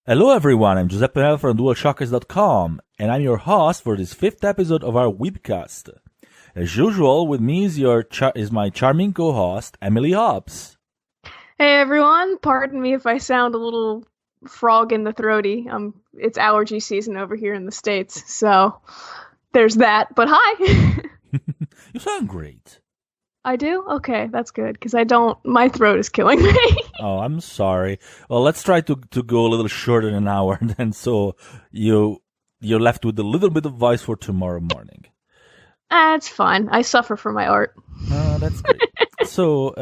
Hello everyone, I'm Giuseppe Nelva from DualShockers.com, and I'm your host for this 5th episode of our WeebCast. As usual, with me is my charming co-host, Emily Hobbs. Hey everyone, pardon me if I sound a little frog in the throaty. It's allergy season over here in the States, so there's that. But hi! You sound great. I do? Okay, that's good, because my throat is killing me. Oh, I'm sorry. Well, let's try to go a little shorter than an hour, then, so you're left with a little bit of voice for tomorrow morning. It's fine. I suffer for my art. That's great. So,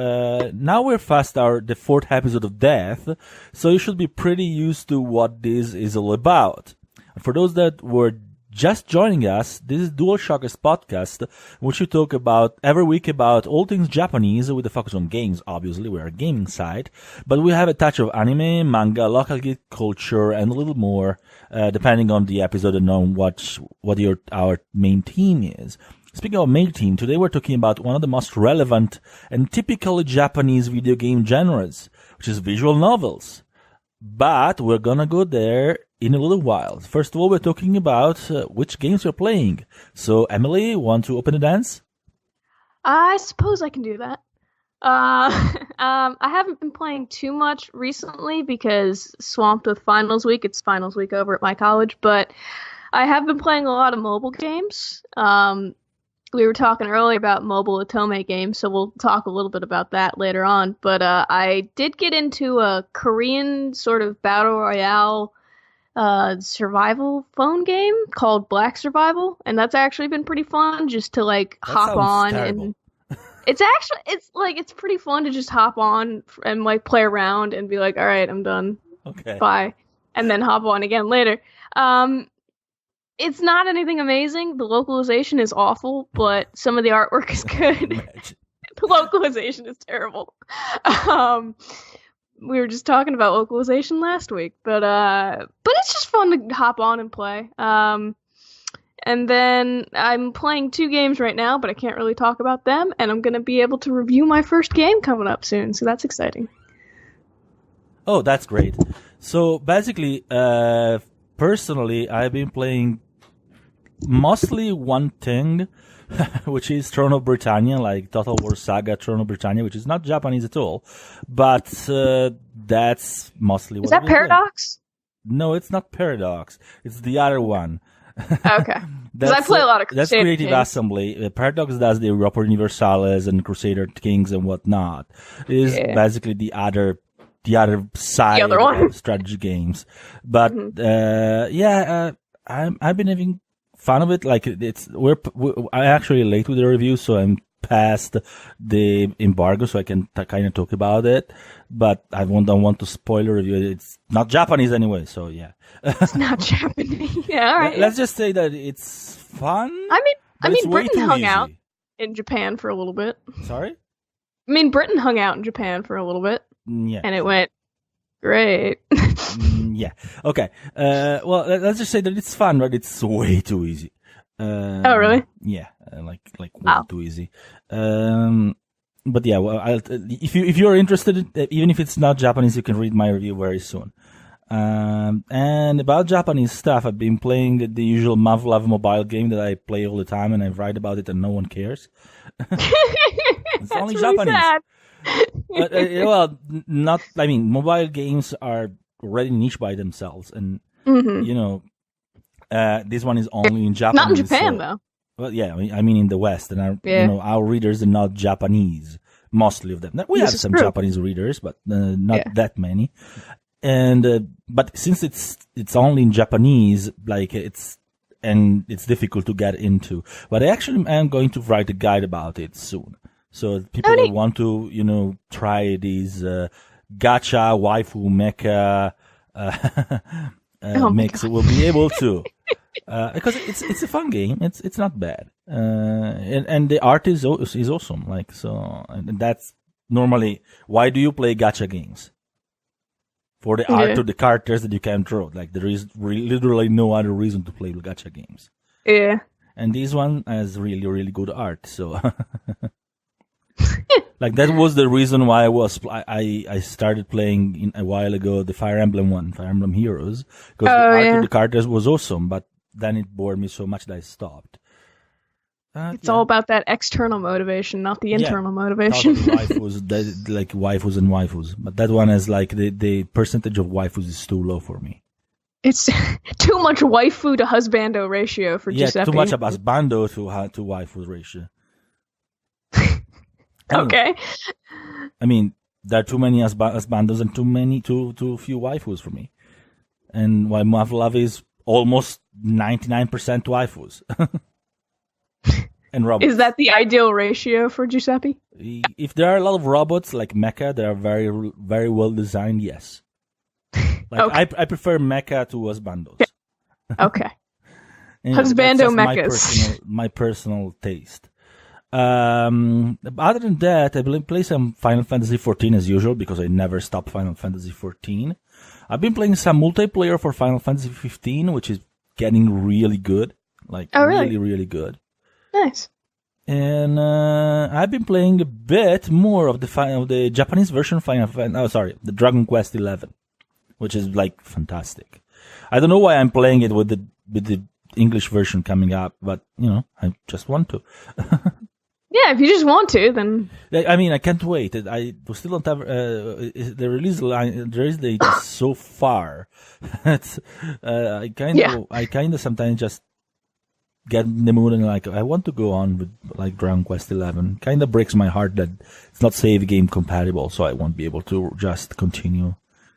now we're past the 4th episode of Death, so you should be pretty used to what this is all about. And for those that were just joining us, this is DualShockers podcast, in which we talk about every week about all things Japanese with a focus on games. Obviously, we're a gaming site, but we have a touch of anime, manga, local geek culture, and a little more, depending on the episode and on what our main theme is. Speaking of main theme, today we're talking about one of the most relevant and typically Japanese video game genres, which is visual novels. But we're gonna go there in a little while. First of all, we're talking about which games we're playing. So, Emily, want to open the dance? I suppose I can do that. I haven't been playing too much recently because swamped with finals week. It's finals week over at my college, but I have been playing a lot of mobile games. We were talking earlier about mobile otome games, so we'll talk a little bit about that later on. But I did get into a Korean sort of battle royale survival phone game called Black Survival, and that's actually been pretty fun just to hop on terrible. and it's pretty fun to just hop on and play around and be like, all right, I'm done. Okay. Bye. And then hop on again later. It's not anything amazing. The localization is awful, but some of the artwork is good. The localization is terrible. We were just talking about localization last week, but it's just fun to hop on and play. And then I'm playing 2 games right now, but I can't really talk about them, and I'm going to be able to review my first game coming up soon, so that's exciting. Oh, that's great. So, basically, personally, I've been playing mostly one thing, which is Throne of Britannia, like Total War Saga Throne of Britannia, which is not Japanese at all, but that's mostly what Is that I've been Paradox? playing. No, it's not Paradox. It's the other one. Okay. Because I play a lot of Crusader That's Creative Kings. Assembly. Paradox does the Europa Universalis and Crusader Kings and whatnot. It is basically the other side of strategy games. But I've been having fun of it. Like I'm actually late with the review, so I'm past the embargo, so I can kind of talk about it. But I don't want to spoil the review. It's not Japanese anyway, so yeah. It's not Japanese. Yeah, all right. Let's just say that it's fun. I mean, Britain hung easy. out in Japan for a little bit. Sorry? I mean, Britain hung out in Japan for a little bit. Yeah. And it went great. Yeah. Okay. Well, let's just say that it's fun, right? It's way too easy. Oh, really? Yeah. Way too easy. But yeah, well, if you're interested, even if it's not Japanese, you can read my review very soon. And about Japanese stuff, I've been playing the usual Muv-Luv mobile game that I play all the time, and I write about it and no one cares. It's only really Japanese. Sad. But, mobile games are already niche by themselves, and this one is only in Japanese. Not in Japan, though. Well, yeah, I mean in the West, and our readers are not Japanese. Mostly of them. We have some Japanese readers, but not that many. And but since it's only in Japanese, it's difficult to get into. But I actually am going to write a guide about it soon. So people that want to, try these gacha, waifu, mecha mix will be able to. Because it's a fun game. It's not bad. And the art is awesome. And that's normally why do you play gacha games? For the art of the characters that you can draw. There is literally no other reason to play gacha games. Yeah. And this one has really, really good art, so. Like that was the reason why I started playing a while ago the Fire Emblem one, Fire Emblem Heroes, because the art of the characters was awesome. But then it bored me so much that I stopped. It's all about that external motivation, not the internal motivation. Waifus, like waifus and waifus, but that one is like the percentage of waifus is too low for me. It's too much waifu to husbando ratio for Giuseppe. Yeah, too much of husbando to waifu ratio. Anyway, okay. I mean, there are too many husbandos and too few waifus for me. And why Muv-Luv is almost 99% waifus. And robots. Is that the ideal ratio for Giuseppe? If there are a lot of robots like Mecha, they are very, very well designed, yes. Like okay. I prefer Mecha to husbandos. Okay. Husbando mechas. My personal taste. Other than that, I play some Final Fantasy XIV as usual because I never stop Final Fantasy XIV. I've been playing some multiplayer for Final Fantasy XV, which is getting really good. Like really, really good. Nice. And I've been playing a bit more of the Japanese version of the Dragon Quest XI, which is like fantastic. I don't know why I'm playing it with the English version coming up, but I just want to. Yeah, if you just want to, then. I mean, I can't wait. I still don't have the release date is so far. I kind of sometimes just get in the mood and like I want to go on with like Dragon Quest XI. Kind of breaks my heart that it's not save game compatible, so I won't be able to just continue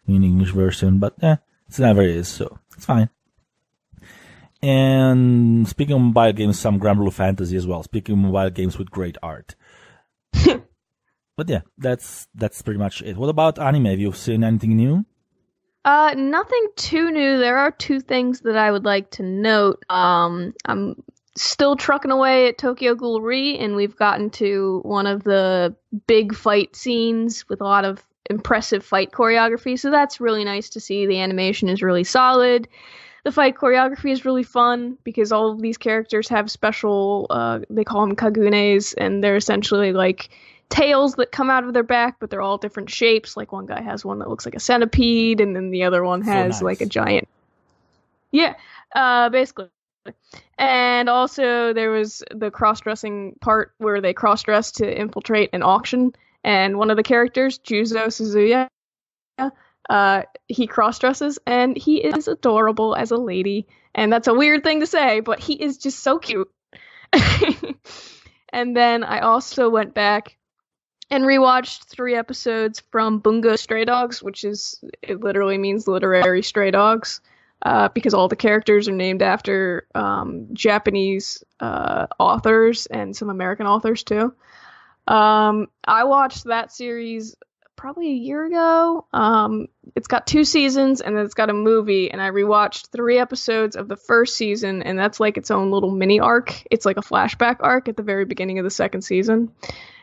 in English version. But it never is, so it's fine. And speaking of mobile games, some Granblue Fantasy as well. Speaking of mobile games with great art. But yeah, that's pretty much it. What about anime? Have you seen anything new? Nothing too new. There are two things that I would like to note. I'm still trucking away at Tokyo Ghoul Re, and we've gotten to one of the big fight scenes with a lot of impressive fight choreography. So that's really nice to see. The animation is really solid. The fight choreography is really fun because all of these characters have special, they call them kagunes, and they're essentially like tails that come out of their back, but they're all different shapes. Like one guy has one that looks like a centipede, and then the other one has like a giant. Yeah, basically. And also there was the cross-dressing part where they cross-dress to infiltrate an auction, and one of the characters, Juzo Suzuya, he cross-dresses, and he is adorable as a lady. And that's a weird thing to say, but he is just so cute. And then I also went back and rewatched 3 episodes from Bungo Stray Dogs, it literally means literary stray dogs, because all the characters are named after Japanese authors and some American authors too. I watched that series probably a year ago. It's got 2 seasons and then it's got a movie, and I rewatched 3 episodes of the first season, and that's like its own little mini arc. It's like a flashback arc at the very beginning of the second season.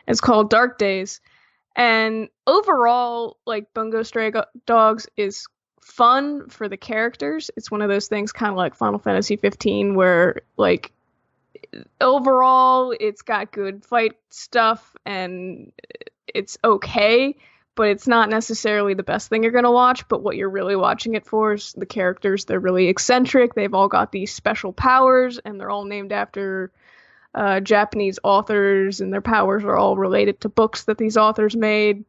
It's called Dark Days. And overall, like, Bungo Stray Dogs is fun for the characters. It's one of those things kind of like Final Fantasy 15 where, like, overall it's got good fight stuff and it's okay, but it's not necessarily the best thing you're going to watch. But what you're really watching it for is the characters. They're really eccentric. They've all got these special powers, and they're all named after Japanese authors, and their powers are all related to books that these authors made.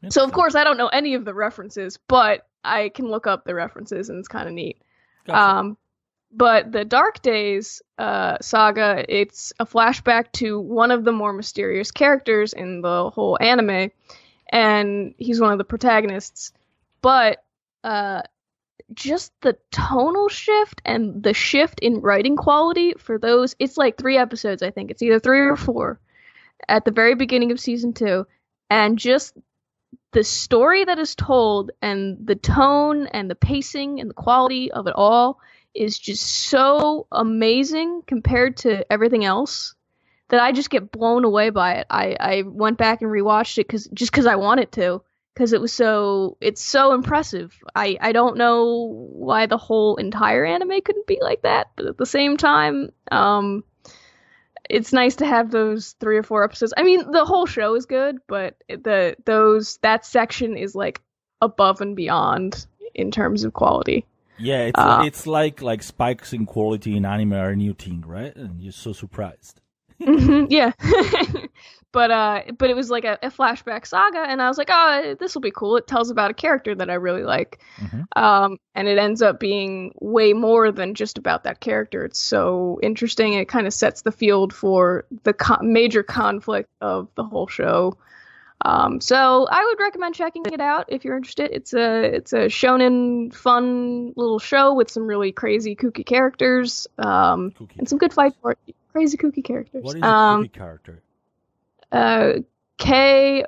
So, of course, I don't know any of the references, but I can look up the references, and it's kind of neat. Gotcha. But the Dark Days saga, it's a flashback to one of the more mysterious characters in the whole anime, and he's one of the protagonists. But just the tonal shift and the shift in writing quality for those, it's like 3 episodes, I think. It's either 3 or 4 at the very beginning of season 2. And just the story that is told and the tone and the pacing and the quality of it all is just so amazing compared to everything else that I just get blown away by it. I went back and rewatched it because I wanted to, because it's so impressive. I don't know why the whole entire anime couldn't be like that, but at the same time, it's nice to have those 3 or 4 episodes. I mean, the whole show is good, but that section is like above and beyond in terms of quality. Yeah, it's like spikes in quality in anime are a new thing, right? And you're so surprised. Yeah. But it was like a flashback saga, and I was like, oh, this will be cool. It tells about a character that I really like. And it ends up being way more than just about that character. It's so interesting, and it kind of sets the field for the major conflict of the whole show. So I would recommend checking it out if you're interested. It's a shonen fun little show with some really crazy kooky characters, and some good fight for it. Crazy kooky characters. What is a kooky character? Kooky.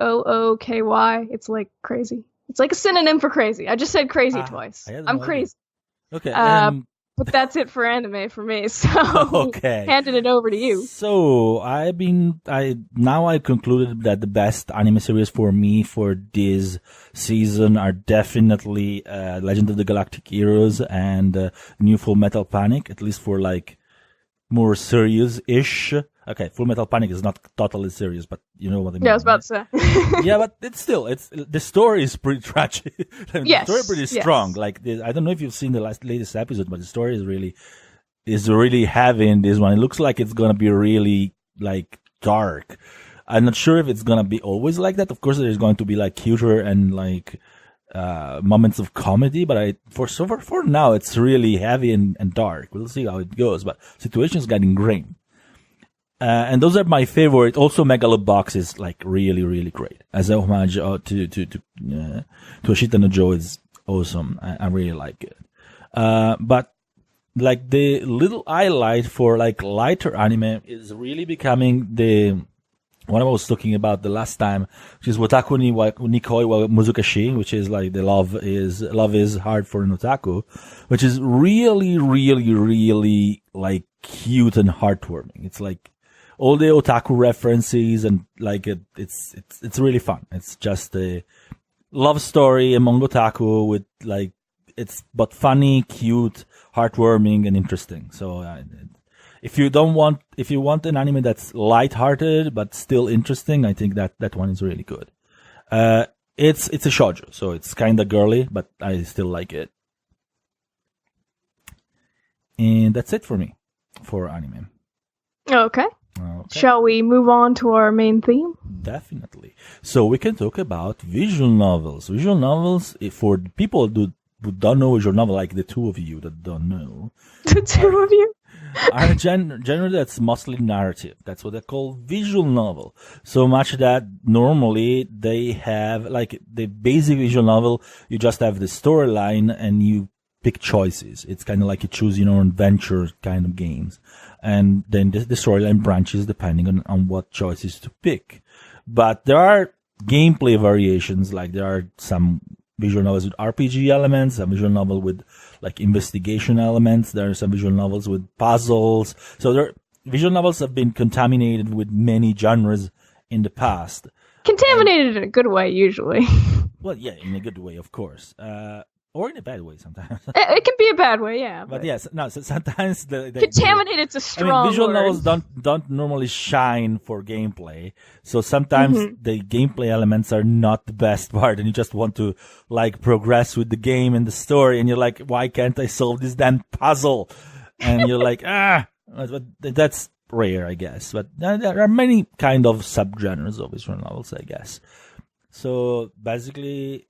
It's like crazy. It's like a synonym for crazy. I just said crazy twice. I'm crazy. Okay. But that's it for anime for me. So okay. Handing it over to you. So I concluded that the best anime series for me for this season are definitely Legend of the Galactic Heroes and New Full Metal Panic, at least for like more serious-ish. Okay, Full Metal Panic is not totally serious, but you know what I mean. Yeah, I was about to say. Yeah, but the story is pretty tragic. Yes. The story is pretty strong. Like, I don't know if you've seen the latest episode, but the story is really heavy in this one. It looks like it's gonna be really, like, dark. I'm not sure if it's gonna be always like that. Of course, there's going to be, like, humor and, like, moments of comedy, but for now, it's really heavy and dark. We'll see how it goes, but situations getting grim. And those are my favorite. Also, Megalobox is like really, really great. As a homage to Ashita no Joe is awesome. I really like it. But like the little highlight for like lighter anime is really becoming the one I was talking about the last time, which is Wataku ni Nikoi wa Muzukashi, which is like the love is hard for an otaku, which is really, really, really like cute and heartwarming. It's like all the otaku references and like it's really fun. It's just a love story among otaku with like but funny, cute, heartwarming, and interesting. So if you want an anime that's lighthearted but still interesting, I think that one is really good. It's a shoujo, so it's kind of girly, but I still like it. And that's it for me for anime. Okay. Shall we move on to our main theme? Definitely. So we can talk about visual novels. Visual novels, for people who don't know visual novel, like the two of you that don't know. The two of you? Are a genre that's mostly narrative. That's what they call visual novel. So much that normally they have, like the basic visual novel, you just have the storyline and you pick choices. It's kind of like a choose your own adventure kind of games. And then the storyline branches depending on what choices to pick. But there are gameplay variations, like there are some visual novels with RPG elements, some visual novel with like investigation elements. There are some visual novels with puzzles. So visual novels have been contaminated with many genres in the past. Contaminated in a good way, usually. Well, yeah, in a good way, of course. Or in a bad way sometimes. It can be a bad way, yeah. But yes, no. So sometimes contaminated's a strong visual word. novels don't normally shine for gameplay. So sometimes the gameplay elements are not the best part, and you just want to like progress with the game and the story, and you're like, why can't I solve this damn puzzle? And you're like, but that's rare, I guess. But there are many kind of subgenres of visual novels, I guess. So basically,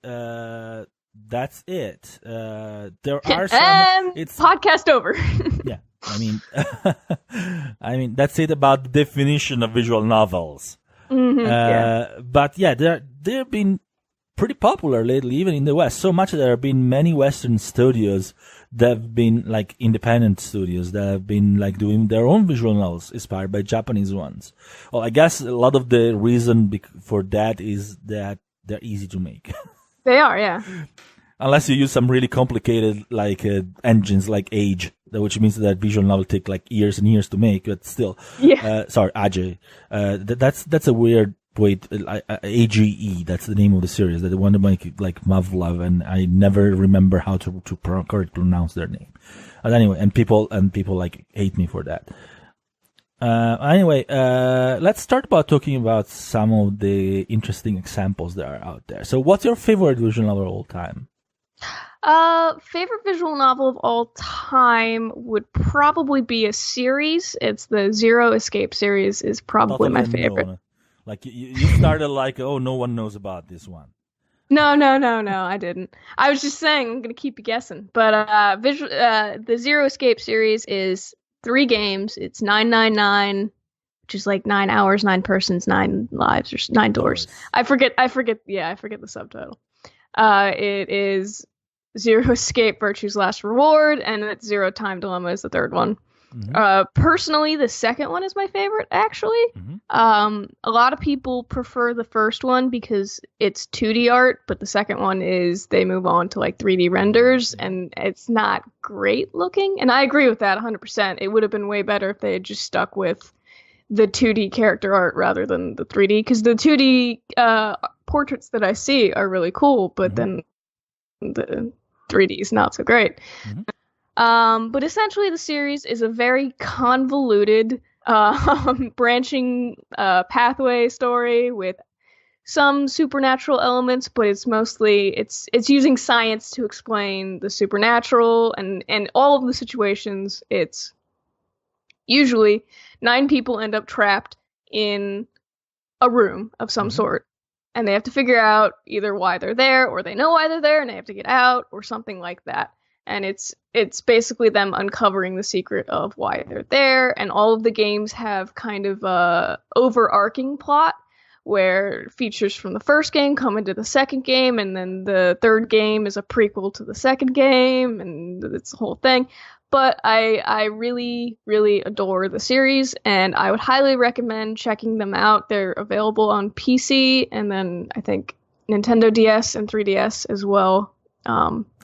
that's it. There are some. It's podcast over. Yeah, I mean, that's it about the definition of visual novels. But yeah, they've been pretty popular lately, even in the West. So much that there have been many Western studios that have been like independent studios that have been like doing their own visual novels inspired by Japanese ones. Well, I guess a lot of the reason for that is that they're easy to make. They are, yeah. Unless you use some really complicated like engines like Age, which means that visual novel take like years and years to make, but still. Yeah. Age. That's a weird way. AGE. That's the name of the series. That they want to make like Muv-Luv, and I never remember how to correctly pronounce their name. But anyway, and people like hate me for that. Anyway, let's start by talking about some of the interesting examples that are out there. So what's your favorite visual novel of all time? Favorite visual novel of all time would probably be a series. It's the Zero Escape series is probably my favorite. No. Like you started like, oh, no one knows about this one. No, I didn't. I was just saying I'm gonna keep you guessing. But the Zero Escape series is 3 games. It's 999, which is like 9 hours, 9 persons, 9 lives, or 9 doors. I forget. Yeah, I forget the subtitle. It is Zero Escape, Virtue's Last Reward, and it's Zero Time Dilemma is the third one. Mm-hmm. Personally, the second one is my favorite, actually. Mm-hmm. A lot of people prefer the first one because it's 2D art, but the second one is they move on to like 3D renders, and it's not great looking. And I agree with that 100%. It would have been way better if they had just stuck with the 2D character art rather than the 3D, because the 2D portraits that I see are really cool, but then the 3D is not so great. Mm-hmm. But essentially the series is a very convoluted, branching pathway story with some supernatural elements, but it's mostly, it's using science to explain the supernatural, and all of the situations, it's usually 9 people end up trapped in a room of some sort, and they have to figure out either why they're there, or they know why they're there and they have to get out, or something like that. And it's basically them uncovering the secret of why they're there, and all of the games have kind of a overarching plot where features from the first game come into the second game, and then the third game is a prequel to the second game, and it's the whole thing. But I really, really adore the series, and I would highly recommend checking them out. They're available on PC, and then I think Nintendo DS and 3DS as well.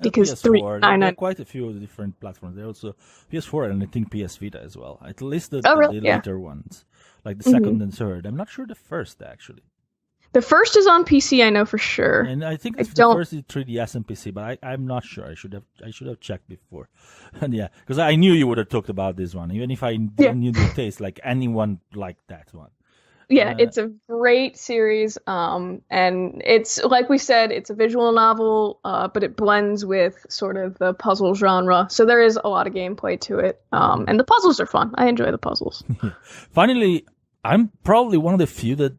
Because there are quite a few of the different platforms. There are also PS4 and I think PS Vita as well. At least the later ones, like the second and third. I'm not sure the first actually. The first is on PC, I know for sure. And I think the first is 3DS and PC, but I'm not sure. I should have checked before. And yeah, because I knew you would have talked about this one, even if I didn't knew the taste. Like anyone liked that one. Yeah, it's a great series, and it's, like we said, it's a visual novel, but it blends with sort of the puzzle genre, so there is a lot of gameplay to it, and the puzzles are fun. I enjoy the puzzles. Finally, I'm probably one of the few that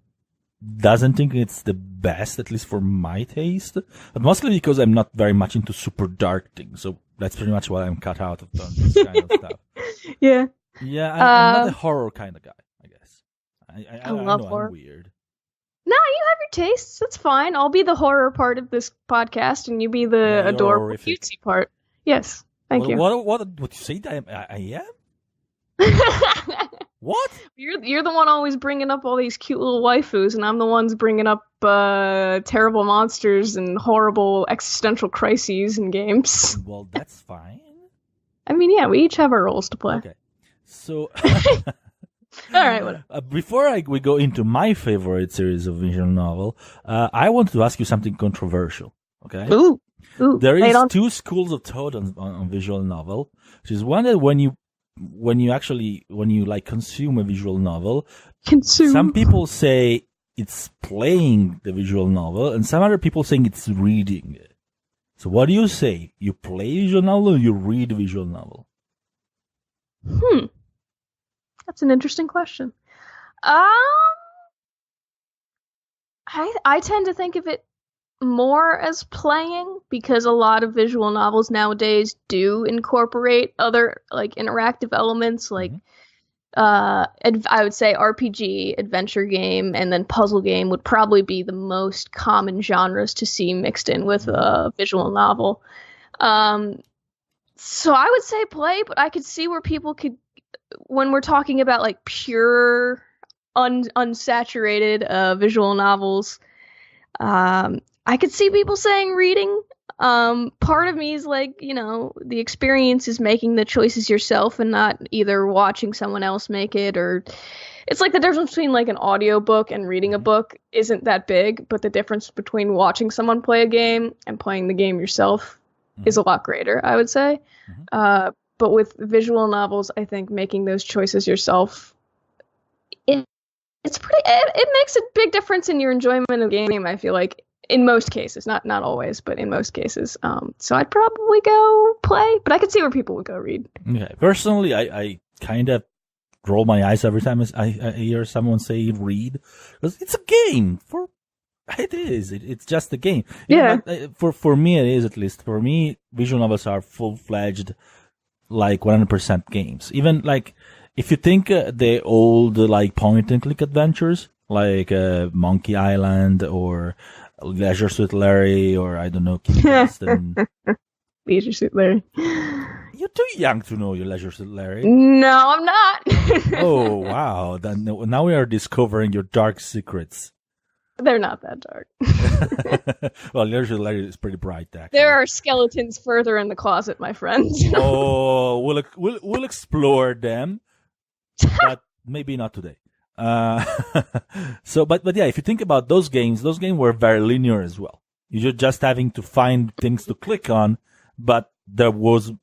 doesn't think it's the best, at least for my taste, but mostly because I'm not very much into super dark things, so that's pretty much what I'm cut out of this kind of stuff. Yeah. Yeah, I'm not a horror kind of guy. I love know horror. I'm weird. No, you have your tastes. That's fine. I'll be the horror part of this podcast, and you be the adorable, cutesy part. Yes, thank you. What you say? I am? What? You're the one always bringing up all these cute little waifus, and I'm the ones bringing up terrible monsters and horrible existential crises in games. Well, that's fine. I mean, yeah, we each have our roles to play. Okay, so. All right. Whatever. Before we go into my favorite series of visual novel, I want to ask you something controversial. Okay. Ooh. There is 2 schools of thought on visual novel, which is one that when you like consume a visual novel, some people say it's playing the visual novel, and some other people saying it's reading it. So what do you say? You play visual novel or you read visual novel? That's an interesting question. I tend to think of it more as playing, because a lot of visual novels nowadays do incorporate other like interactive elements, like I would say RPG, adventure game, and then puzzle game would probably be the most common genres to see mixed in with a visual novel. So I would say play, but I could see where people could, when we're talking about like pure, unsaturated visual novels, I could see people saying reading. Part of me is like, the experience is making the choices yourself and not either watching someone else make it, or it's like the difference between like an audiobook and reading a book isn't that big, but the difference between watching someone play a game and playing the game yourself is a lot greater, I would say. But with visual novels, I think making those choices yourself it's pretty. It makes a big difference in your enjoyment of the game. I feel like in most cases, not always, but in most cases. So I'd probably go play, but I could see where people would go read. Okay. Personally, I kind of roll my eyes every time I hear someone say read, because it's a game. It is. It's just a game. Yeah. For me, it is, at least. For me, visual novels are full-fledged, like 100% games. Even like, if you think the old like point-and-click adventures, like Monkey Island or Leisure Suit Larry, or I don't know, King Preston. Leisure Suit Larry. You're too young to know your Leisure Suit Larry. No, I'm not. Oh, wow. Now we are discovering your dark secrets. They're not that dark. Well, Leisure Suit Larry is pretty bright, actually. There are skeletons further in the closet, my friends. Oh, we'll explore them, but maybe not today. But yeah, if you think about those games were very linear as well. You're just having to find things to click on, but there wasn't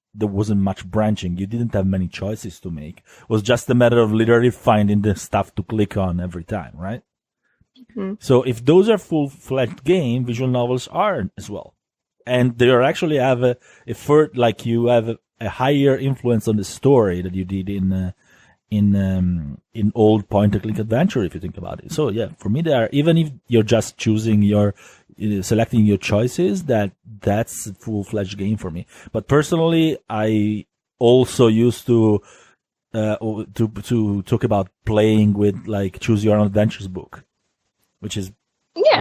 much branching. You didn't have many choices to make. It was just a matter of literally finding the stuff to click on every time, right? Mm-hmm. So if those are full-fledged game, visual novels are as well. And they are actually have you have a higher influence on the story that you did in old point-and-click adventure, if you think about it. So yeah, for me, even if you're just choosing selecting your choices, that's a full-fledged game for me. But personally, I also used to talk about playing with like Choose Your Own Adventures book, which is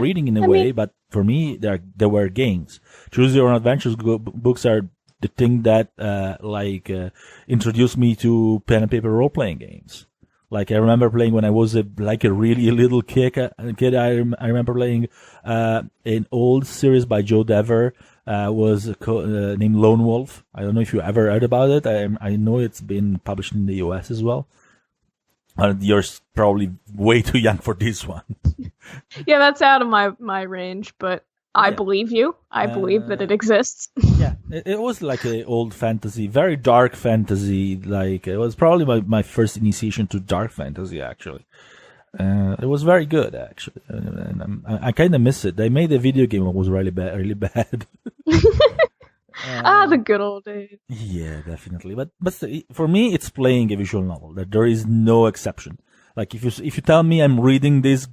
reading in a way, but for me, there were games. Choose Your Own Adventures books are the thing that introduced me to pen and paper role playing games. Like I remember playing when I was a really little kid. I remember playing an old series by Joe Dever, was named Lone Wolf. I don't know if you ever heard about it. I know it's been published in the US as well. You're probably way too young for this one. Yeah, that's out of my range, but I believe you. I believe that it exists. Yeah, it was like an old fantasy, very dark fantasy. Like it was probably my first initiation to dark fantasy, actually. It was very good, actually. And I kind of miss it. They made a video game that was really bad. The good old days. Yeah, definitely. But for me, it's playing a visual novel. That there is no exception. Like if you tell me I'm reading this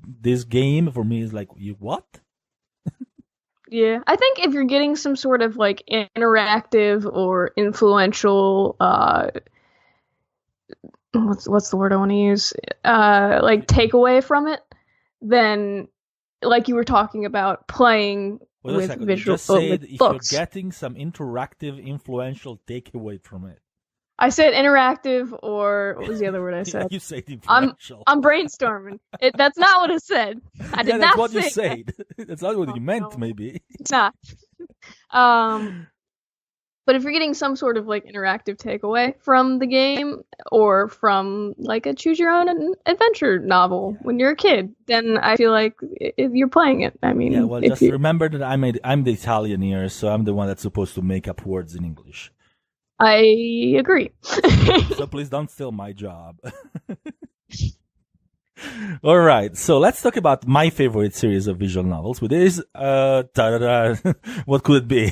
game, for me it's like, you what? Yeah, I think if you're getting some sort of like interactive or influential, what's the word I want to use? Like takeaway from it, then like you were talking about playing with visual just say if books. You're getting some interactive, influential takeaway from it. I said interactive, or what was the other word I said? You said influential. I'm brainstorming. That's not what I said. I did not what say you said. That's not what you meant, maybe. It's not. But if you're getting some sort of like interactive takeaway from the game, or from like a choose your own adventure novel when you're a kid, then I feel like you're playing it. I mean, yeah. Well, just remember that I'm the Italian here, so I'm the one that's supposed to make up words in English. I agree. So please don't steal my job. All right, so let's talk about my favorite series of visual novels, which is what could it be?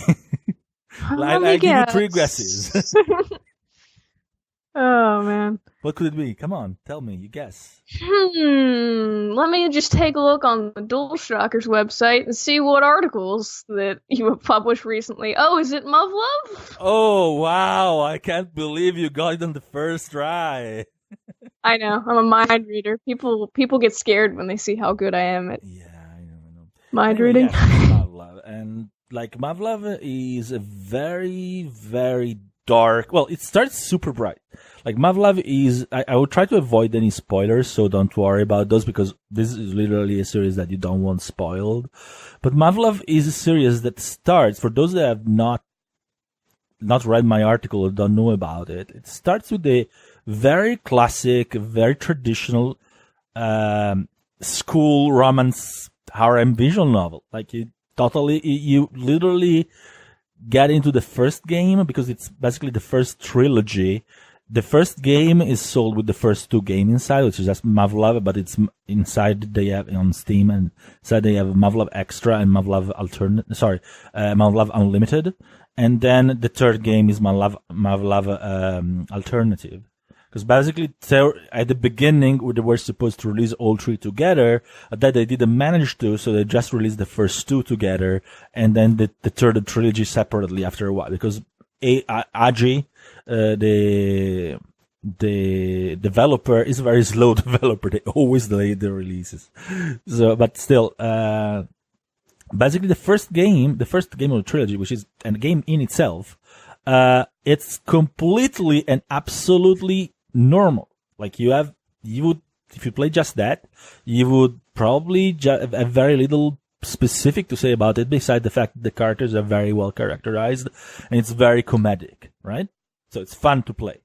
I give you 3 guesses. Oh man, what could it be? Come on, tell me. You guess. Let me just take a look on the DualShockers website and see what articles that you have published recently. Oh, is it Muv-Luv? Oh wow! I can't believe you got it on the first try. I know. I'm a mind reader. People get scared when they see how good I am at. Yeah, I know. Mind reading. Muv-Luv. And like Muv-Luv is a very, very dark. Well, it starts super bright. Like Muv-Luv is, I would try to avoid any spoilers, so don't worry about those, because this is literally a series that you don't want spoiled. But Muv-Luv is a series that starts, for those that have not read my article or don't know about it, it starts with a very classic, very traditional school romance harem visual novel. Like you literally get into the first game, because it's basically the first trilogy the first game is sold with the first 2 games inside, which is just Muv-Luv, but it's inside they have on Steam, and inside they have Muv-Luv Extra and Muv-Luv Muv-Luv Unlimited, and then the third game is Muv-Luv Alternative. Because basically, at the beginning, they were supposed to release all 3 together, that they didn't manage to, so they just released the first 2 together, and then the third trilogy separately after a while. Because AG, the developer, is a very slow developer. They always delay the releases. So, but still, basically the first game of the trilogy, which is a game in itself, it's completely and absolutely normal. Like if you play just that, you would probably have very little specific to say about it, besides the fact that the characters are very well characterized and it's very comedic, right? So it's fun to play.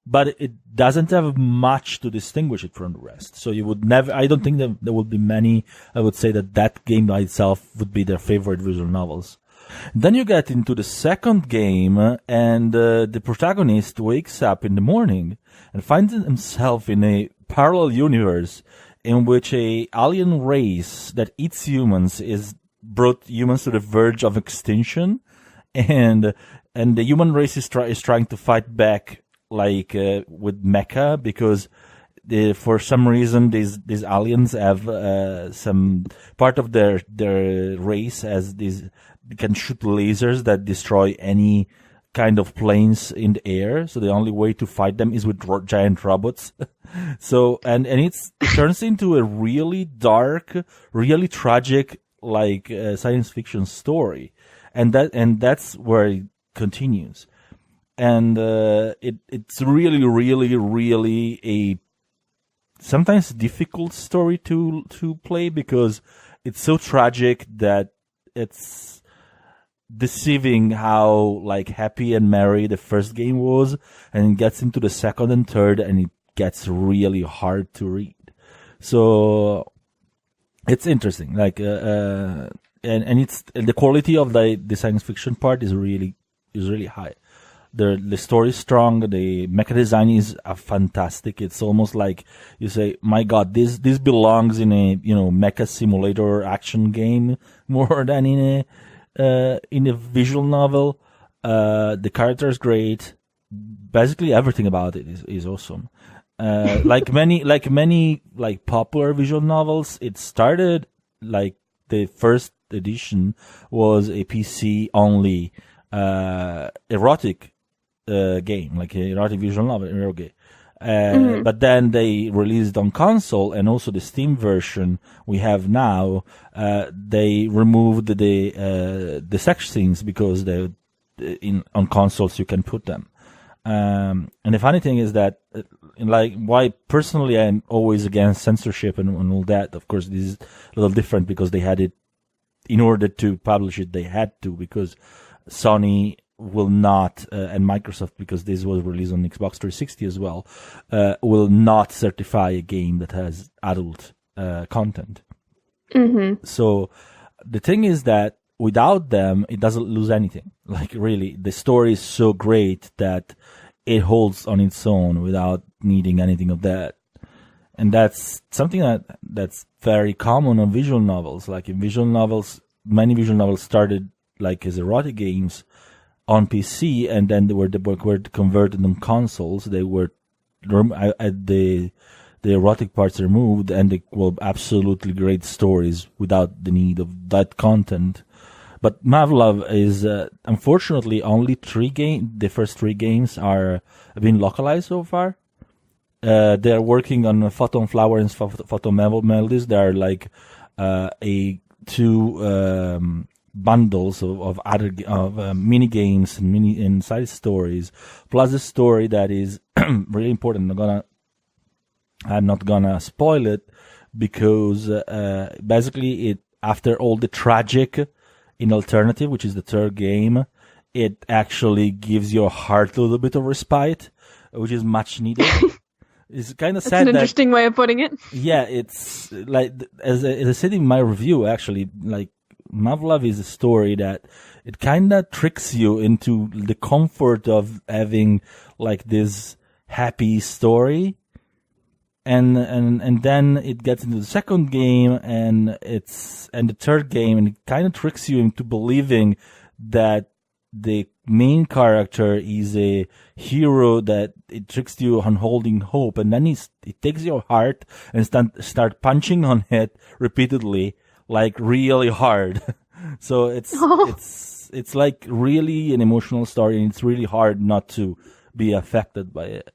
But it doesn't have much to distinguish it from the rest. So you would never, I don't think that there would be many, I would say that game by itself would be their favorite visual novels. Then you get into the second game, and the protagonist wakes up in the morning and finds himself in a parallel universe in which a alien race that eats humans is brought humans to the verge of extinction, and the human race is trying to fight back, like with mecha, because for some reason these aliens have some part of their race as these can shoot lasers that destroy any kind of planes in the air. So the only way to fight them is with giant robots. So and it turns into a really dark, really tragic, like science fiction story, and that's where it continues. And it's really, really, really a sometimes difficult story to play, because it's so tragic that it's deceiving how like happy and merry the first game was, and it gets into the second and third, and it gets really hard to read. So it's interesting, like and the quality of the science fiction part is really high. The story is strong. The mecha design is fantastic. It's almost like you say, "My God, this belongs in a mecha simulator action game more than in a visual novel." The character is great. Basically, everything about it is awesome. Like many popular visual novels, it started like the first edition was a PC only erotic game, like a erotic visual novel, but then they released on console, and also the Steam version we have now. They removed the sex scenes because on consoles you can put them. And the funny thing is that, why personally I'm always against censorship and all that. Of course, this is a little different because they had it in order to publish it. They had to, because Sony will not, and Microsoft, because this was released on Xbox 360 as well, will not certify a game that has adult content. Mm-hmm. So the thing is that without them, it doesn't lose anything. Like really, the story is so great that it holds on its own without needing anything of that. And that's something that's very common on visual novels. Like in visual novels, many visual novels started like as erotic games on PC, and then they were converted on consoles. They were the erotic parts removed, and they were absolutely great stories without the need of that content. But Muv-Luv is unfortunately only the first 3 games have been localized so far. They're working on Photon Flower and Photon Melodies. They are like two bundles of other mini games and side stories, plus a story that is really important. I'm not gonna spoil it, because basically after all the tragic in Alternative, which is the third game, it actually gives your heart a little bit of respite, which is much needed. It's kind of sad. That's an interesting way of putting it. Yeah, it's like, as I said in my review, actually, like, Muv-Luv is a story that it kind of tricks you into the comfort of having like this happy story. And then it gets into the second game and the third game, and it kind of tricks you into believing that the main character is a hero, that it tricks you on holding hope, and then it takes your heart and start punching on it repeatedly, like really hard. So it's like really an emotional story, and it's really hard not to be affected by it.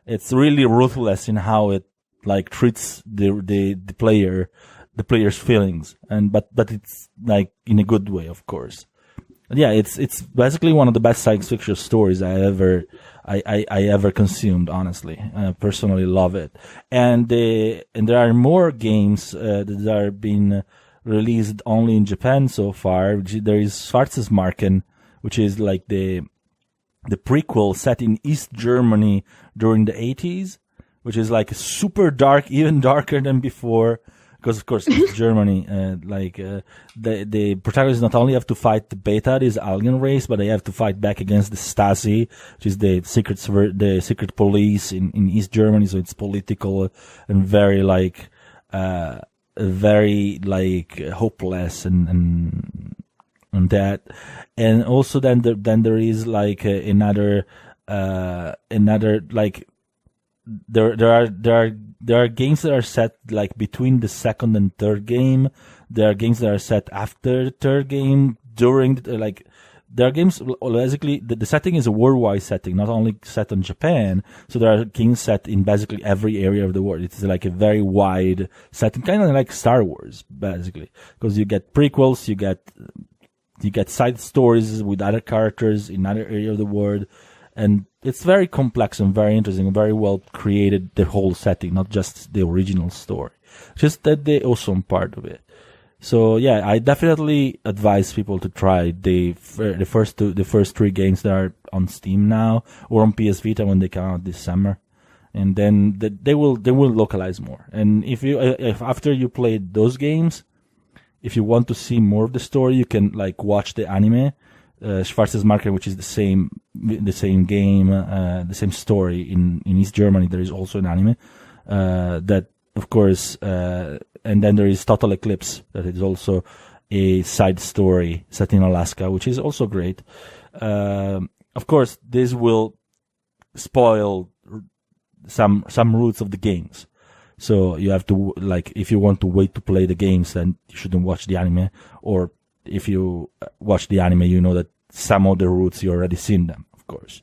It's really ruthless in how it like treats the player's feelings, but it's like in a good way, of course. Yeah, it's basically one of the best science fiction stories I ever consumed. Honestly, I personally love it. And there are more games that are being released only in Japan so far. There is Schwarzes which is like the prequel set in East Germany during the 80s, which is like super dark, even darker than before. Because of course, East Germany, the protagonists not only have to fight the Beta, this alien race, but they have to fight back against the Stasi, which is the secret police in East Germany. So it's political and very hopeless and that. And also then there is like another like there are games that are set like between the second and third game. There are games that are set after the third game. There are games basically the setting is a worldwide setting, not only set on Japan. So there are games set in basically every area of the world. It's like a very wide setting, kind of like Star Wars, basically, because you get prequels, you get side stories with other characters in other area of the world. And it's very complex and very interesting and very well created, the whole setting, not just the original story. Just that the awesome part of it. So yeah, I definitely advise people to try the first three games that are on Steam now or on PS Vita when they come out this summer. And then they will localize more. And if after you played those games, if you want to see more of the story, you can like watch the anime. Schwarzes Marker, which is the same game, the same story in East Germany. There is also an anime that, of course, and then there is Total Eclipse, that is also a side story set in Alaska, which is also great. Of course, this will spoil some roots of the games. So you have to, like, if you want to wait to play the games, then you shouldn't watch the anime, or if you watch the anime, you know that some of the roots you already seen them, of course.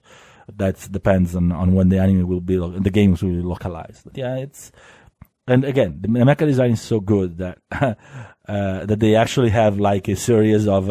That depends on when the anime will be, the games will be localized. But yeah, and again, the mecha design is so good that, that they actually have like a series of,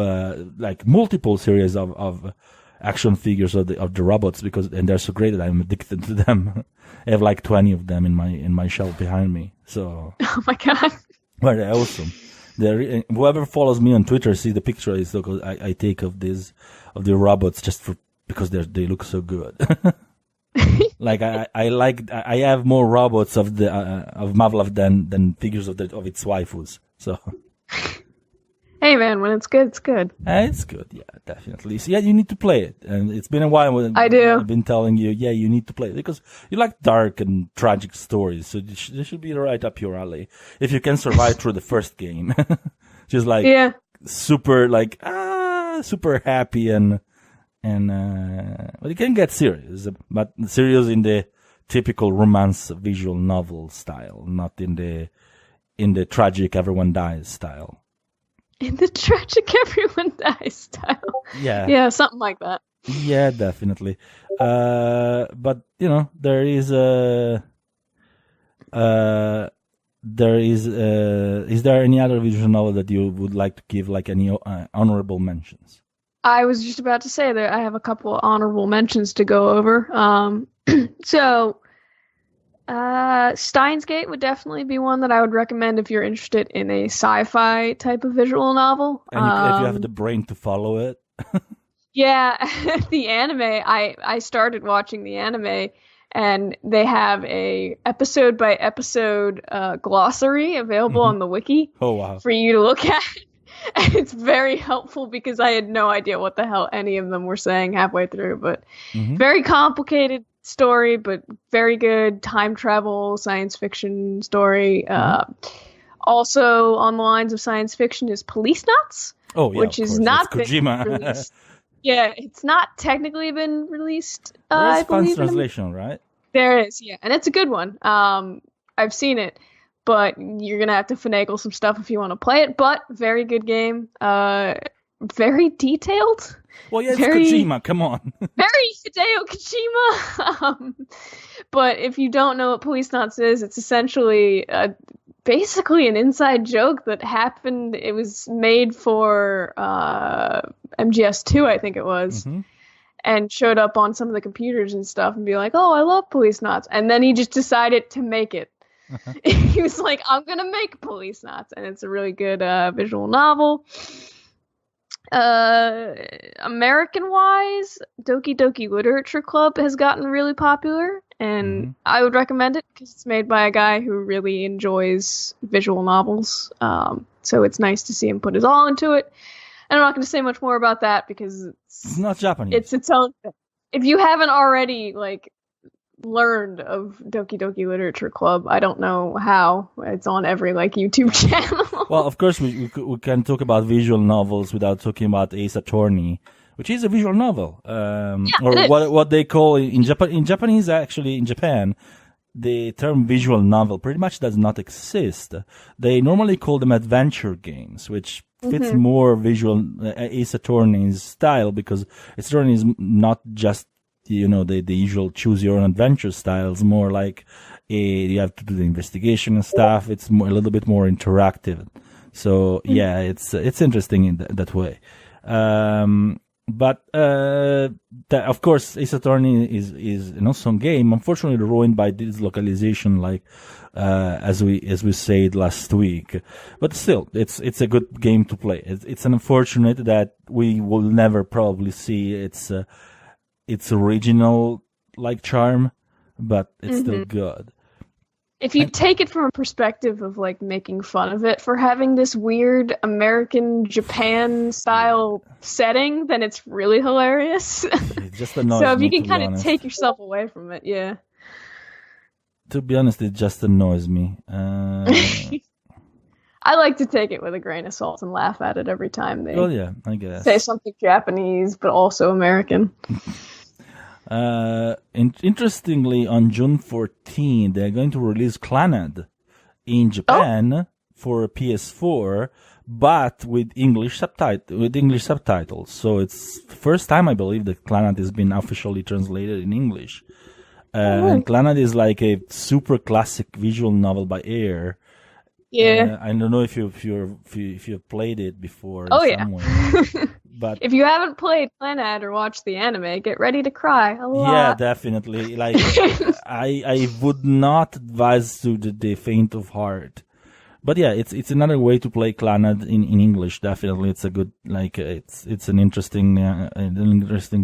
like multiple series of action figures of the robots, and they're so great that I'm addicted to them. I have like 20 of them in my shelf behind me. So. Oh my God. Well, they're awesome. Whoever follows me on Twitter see the picture I take of the robots just because they look so good. Like I have more robots of Muv-Luv than figures of its waifus. So. Hey man, when it's good, it's good. It's good, yeah, definitely. So yeah, you need to play it, and it's been a while. I do. I've been telling you, yeah, you need to play it because you like dark and tragic stories, so this should be right up your alley. If you can survive through the first game, just like super happy and but it can get serious, but serious in the typical romance visual novel style, not in the tragic everyone dies style. In the tragic everyone dies style. Yeah. Yeah, something like that. Yeah, definitely. But there is is there any other visual novel that you would like to give like any honorable mentions? I was just about to say that I have a couple of honorable mentions to go over. So Steins Gate would definitely be one that I would recommend if you're interested in a sci-fi type of visual novel. And if you have the brain to follow it. Yeah, the anime, I started watching the anime, and they have a episode by episode glossary available on the wiki for you to look at. And it's very helpful because I had no idea what the hell any of them were saying halfway through, but very complicated story, but very good time travel science fiction story. Also on the lines of science fiction is Police Knots, which is not Kojima. released. Yeah, it's not technically been released. There's fun translation, right? There is, yeah, and it's a good one. I've seen it, but you're gonna have to finagle some stuff if you want to play it. But very good game. Very detailed. Well, yeah, it's Kojima. Come on. Very Hideo Kojima. But if you don't know what Police Knots is, it's essentially basically an inside joke that happened. It was made for MGS2, I think it was, and showed up on some of the computers and stuff and be like, oh, I love Police Knots. And then he just decided to make it. He was like, I'm going to make Police Knots. And it's a really good visual novel. American-wise, Doki Doki Literature Club has gotten really popular, and I would recommend it because it's made by a guy who really enjoys visual novels. So it's nice to see him put his all into it. And I'm not going to say much more about that because it's not Japanese. It's its own thing. If you haven't already learned of Doki Doki Literature Club, I don't know how. It's on every YouTube channel. Well, of course we can talk about visual novels without talking about Ace Attorney, which is a visual novel, or what they call in Japanese. Actually, in Japan, the term visual novel pretty much does not exist. They normally call them adventure games, which fits more visual Ace Attorney's style, because Ace Attorney is not just the usual choose your own adventure style. It's more like you have to do the investigation and stuff. It's a little bit more interactive. So yeah, it's interesting in that way. But of course, Ace Attorney is an awesome game. Unfortunately, ruined by this localization, as we said last week. But still, it's a good game to play. It's unfortunate that we will never probably see its original charm, but it's still good. If you take it from a perspective of making fun of it for having this weird American Japan style setting, then it's really hilarious. It just annoys so if me, you can kind of honest. take yourself away from it, yeah. To be honest, it just annoys me. I like to take it with a grain of salt and laugh at it every time they I guess. say something Japanese but also American. Interestingly, on June 14, they're going to release Clannad in Japan for PS4, but with English subtitles. So it's the first time, I believe, that Clannad has been officially translated in English. And Clannad is like a super classic visual novel by Air. Yeah. I don't know if you've played it before. But if you haven't played Clannad or watched the anime, get ready to cry a lot. Yeah, definitely. I would not advise to the faint of heart. But yeah, it's another way to play Clannad in English. Definitely, it's a good it's an interesting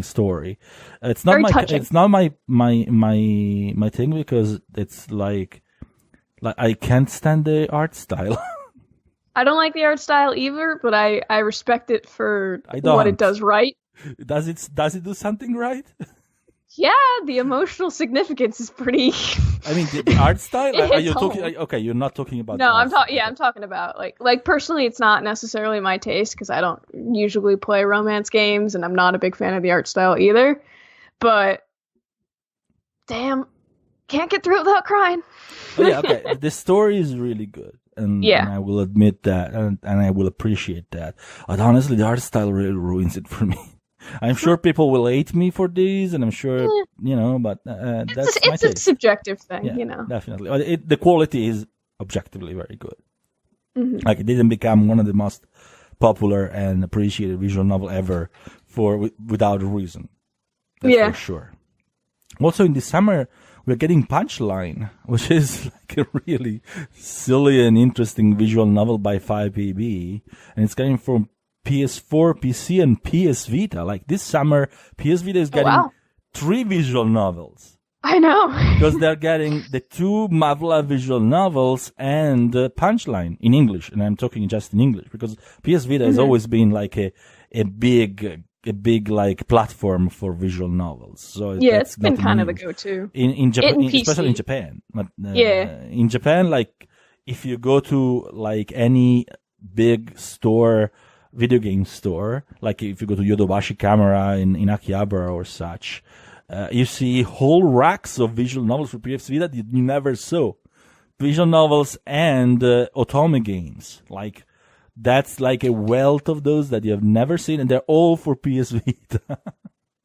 story. It's not my thing, because it's I can't stand the art style. I don't like the art style either, but I respect it for what it does right. Does it do something right? Yeah, the emotional significance is pretty. I mean, the art style. Are you talking? Okay, you're not talking about. No, I'm talking. Yeah, I'm talking about personally, it's not necessarily my taste because I don't usually play romance games, and I'm not a big fan of the art style either. But damn, can't get through it without crying. Oh, yeah, okay. The story is really good. And I will admit that, and I will appreciate that. But honestly, the art style really ruins it for me. I'm sure people will hate me for these, and I'm sure, but that's my taste. It's a subjective thing, Definitely. The quality is objectively very good. It didn't become one of the most popular and appreciated visual novel ever without a reason. That's for sure. Also, in the summer, we're getting Punchline, which is a really silly and interesting visual novel by 5PB, and it's coming from PS4, PC, and PS Vita. This summer, PS Vita is getting 3 visual novels. I know. Because they're getting the 2 Muv-Luv visual novels and Punchline in English, and I'm talking just in English, because PS Vita has always been a big like platform for visual novels. So it's been kind of the go-to in Japan, PC. especially in Japan. But in Japan, like if you go to like any big store, video game store, like if you go to Yodobashi Camera in Akihabara or such, you see whole racks of visual novels for PS Vita that you never saw. Visual novels and otome games, like. That's like a wealth of those that you have never seen, and they're all for PS Vita.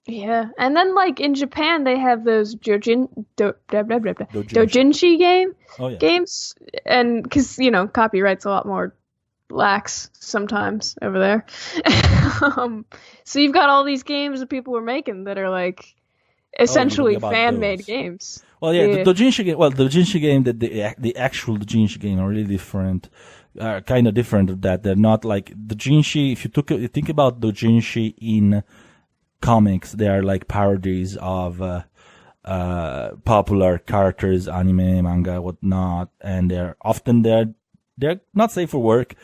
Yeah, and then like in Japan, they have those doujinshi games, and because copyright's a lot more lax sometimes over there. So you've got all these games that people were making that are like essentially fan-made games. Well, yeah, the doujinshi game. Well, the doujinshi game, the actual doujinshi game are really different. Kind of different of that. They're not like doujinshi. If you think about doujinshi in comics, they are like parodies of popular characters, anime, manga, whatnot, and they're not safe for work.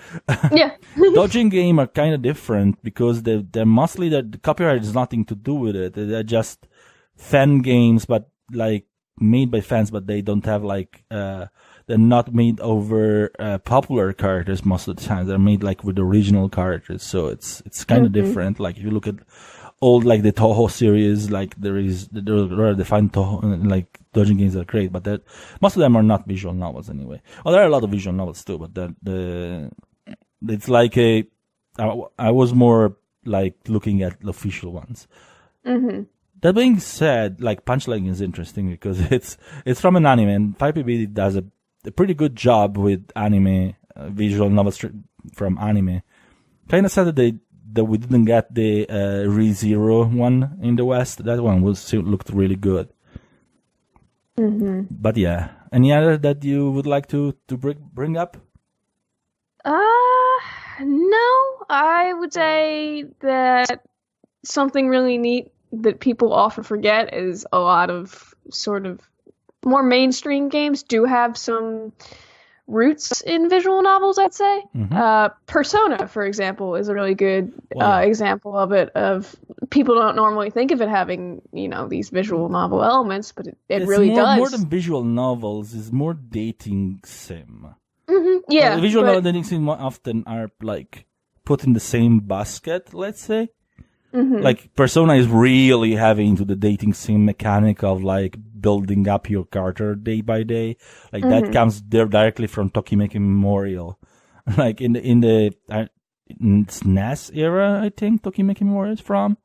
Yeah. Doujin game are kind of different because they're mostly the copyright has nothing to do with it. They're just fan games, but like made by fans, but they don't have like they're not made over popular characters most of the time. They're made like with original characters, so it's kind of different. Like if you look at old like the Toho series, like there are defined Toho like doujin games that are great, but most of them are not visual novels anyway. Well, there are a lot of visual novels too, but it's like I was more like looking at the official ones. Mm-hmm. That being said, like Punchline is interesting because it's from an anime, and 5PB does a pretty good job with anime visual novels from anime. Kind of sad that we didn't get the ReZero one in the West. That one looked really good. Mm-hmm. But yeah, any other that you would like to bring up? No. I would say that something really neat that people often forget is a lot of sort of more mainstream games do have some roots in visual novels, I'd say. Mm-hmm. Persona, for example, is a really good example of it. Of people don't normally think of it having, these visual novel elements, but it really does. More than visual novels, is more dating sim. Mm-hmm. Yeah, visual novel dating sim often are like put in the same basket, let's say. Mm-hmm. Like Persona is really heavy into the dating sim mechanic of like building up your character day by day. Like that comes there directly from Tokimeki Memorial. Like in the SNES era, I think Tokimeki Memorial is from.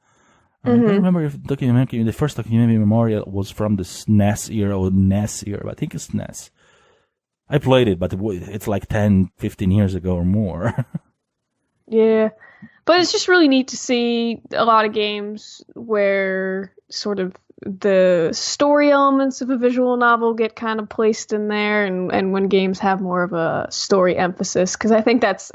I don't remember if the first Tokimeki Memorial was from the SNES era or NES era, but I think it's SNES. I played it, but it's like 10, 15 years ago or more. Yeah. But it's just really neat to see a lot of games where sort of the story elements of a visual novel get kind of placed in there, and when games have more of a story emphasis, because I think that's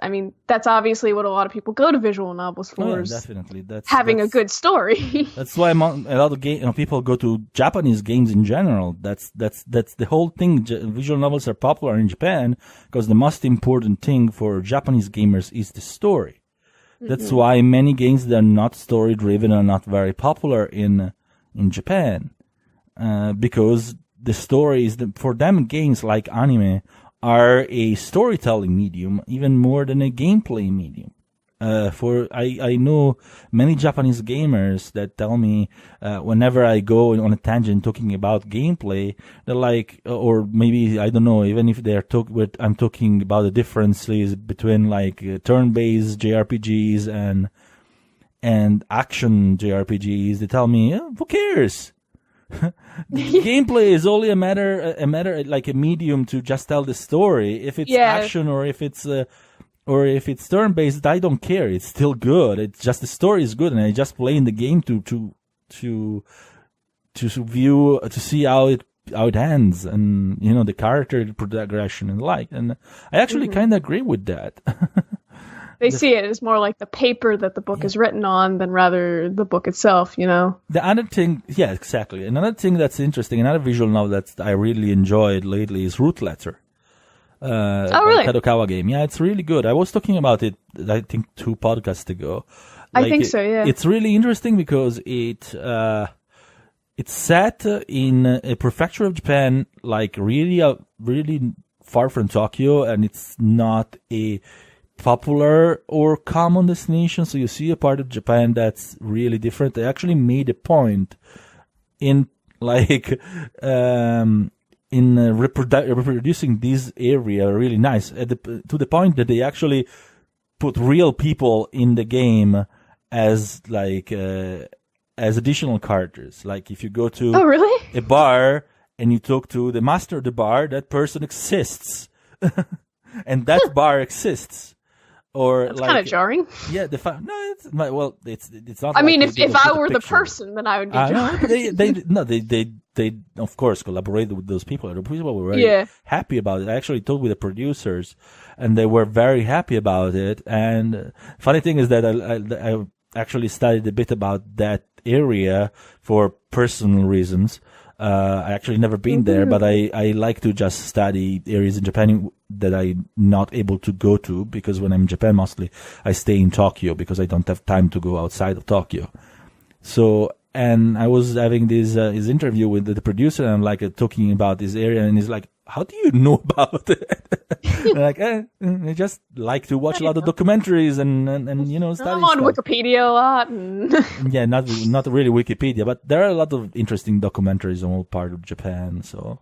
obviously what a lot of people go to visual novels for. Oh, yeah, definitely. That's a good story. That's why a lot of people go to Japanese games in general. That's the whole thing. Visual novels are popular in Japan because the most important thing for Japanese gamers is the story. That's why many games that are not story driven are not very popular in Japan, because the stories for them, games like anime are a storytelling medium even more than a gameplay medium. I know many Japanese gamers that tell me whenever I go on a tangent talking about gameplay, they're like, or maybe I don't know, even if I'm talking about the differences between like turn-based JRPGs and action JRPGs. They tell me, who cares? Gameplay is only a matter like a medium to just tell the story. If it's action or if it's turn-based, I don't care. It's still good. It's just the story is good, and I just play in the game to see how it ends, and the character progression and like. And I actually kind of agree with that. They see it as more like the paper that the book is written on than rather the book itself, The other thing, yeah, exactly. Another thing that's interesting, another visual novel that I really enjoyed lately is Root Letter. Really? Kadokawa game. Yeah, it's really good. I was talking about it, I think, 2 podcasts ago. I think so, yeah. It's really interesting because it's set in a prefecture of Japan, like really far from Tokyo, and it's not a popular or common destination. So you see a part of Japan that's really different. They actually made a point in reproducing this area really nice, to the point that they actually put real people in the game as as additional characters. Like if you go to a bar and you talk to the master of the bar, that person exists, and that bar exists. Or that's kind of jarring. Yeah, it's not. I mean, if I were the person, then I would be jarring. They of course collaborated with those people. The people were very happy about it. I actually talked with the producers, and they were very happy about it. And funny thing is that I actually studied a bit about that area for personal reasons. I actually never been there, but I like to just study areas in Japan that I'm not able to go to, because when I'm in Japan, mostly I stay in Tokyo because I don't have time to go outside of Tokyo. So, and I was having this his interview with the producer, and I'm like talking about this area, and he's like, "How do you know about it?" Like, I just like to watch a lot of documentaries and study I'm on stuff. Wikipedia a lot. And Yeah, not really Wikipedia, but there are a lot of interesting documentaries on all part of Japan. So,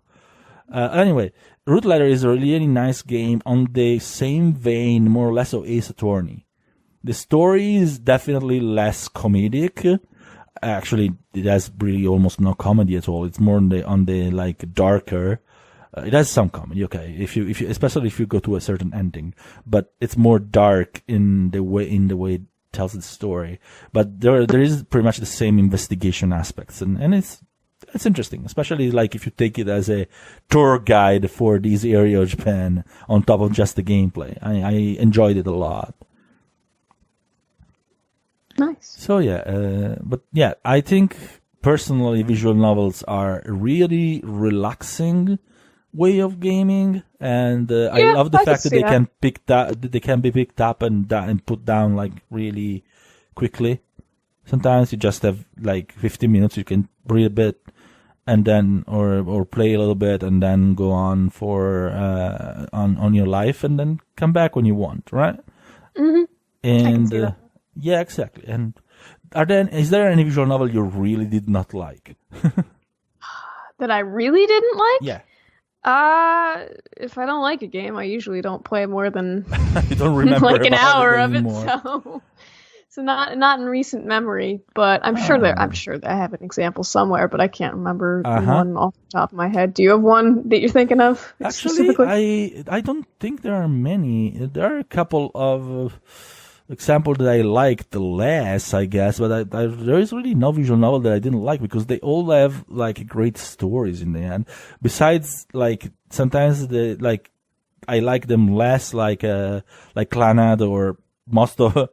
anyway, Root Letter is a really nice game on the same vein, more or less, of Ace Attorney. The story is definitely less comedic. Actually, it has really almost no comedy at all. It's more on the like darker. It has some comedy, okay, if you especially if you go to a certain ending, but it's more dark in the way it tells the story. But there is pretty much the same investigation aspects, and it's interesting, especially like if you take it as a tour guide for this area of Japan on top of just the gameplay. I enjoyed it a lot. Nice. So but yeah, I think personally visual novels are a really relaxing way of gaming, and I love the fact that they can be picked up and put down like really quickly. Sometimes you just have like 15 minutes, you can read a bit and then or play a little bit and then go on for on your life and then come back when you want, right? Mm-hmm. And I can see that. Yeah, exactly. And is there any visual novel you really did not like? That I really didn't like? Yeah. If I don't like a game, I usually don't play more than you don't remember like an hour of it. anymore. So not in recent memory, but I'm sure that I have an example somewhere, but I can't remember one off the top of my head. Do you have one that you're thinking of? Actually, I don't think there are many. There are a couple of examples that I liked less, I guess, but there is really no visual novel that I didn't like, because they all have like great stories in the end. Besides, like sometimes I like them less, like Clanad or most of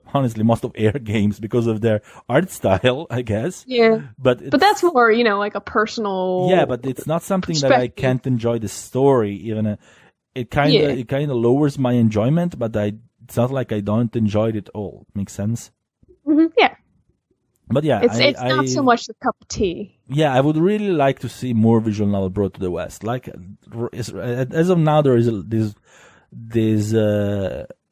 Air games, because of their art style, I guess. Yeah. But that's more, like a personal. Yeah, but it's not something that I can't enjoy the story. Even it kind of lowers my enjoyment, but it's not like I don't enjoy it all. Makes sense? Mm-hmm, yeah. But yeah, it's not so much the cup of tea. Yeah, I would really like to see more visual novel brought to the West. Like as of now, there is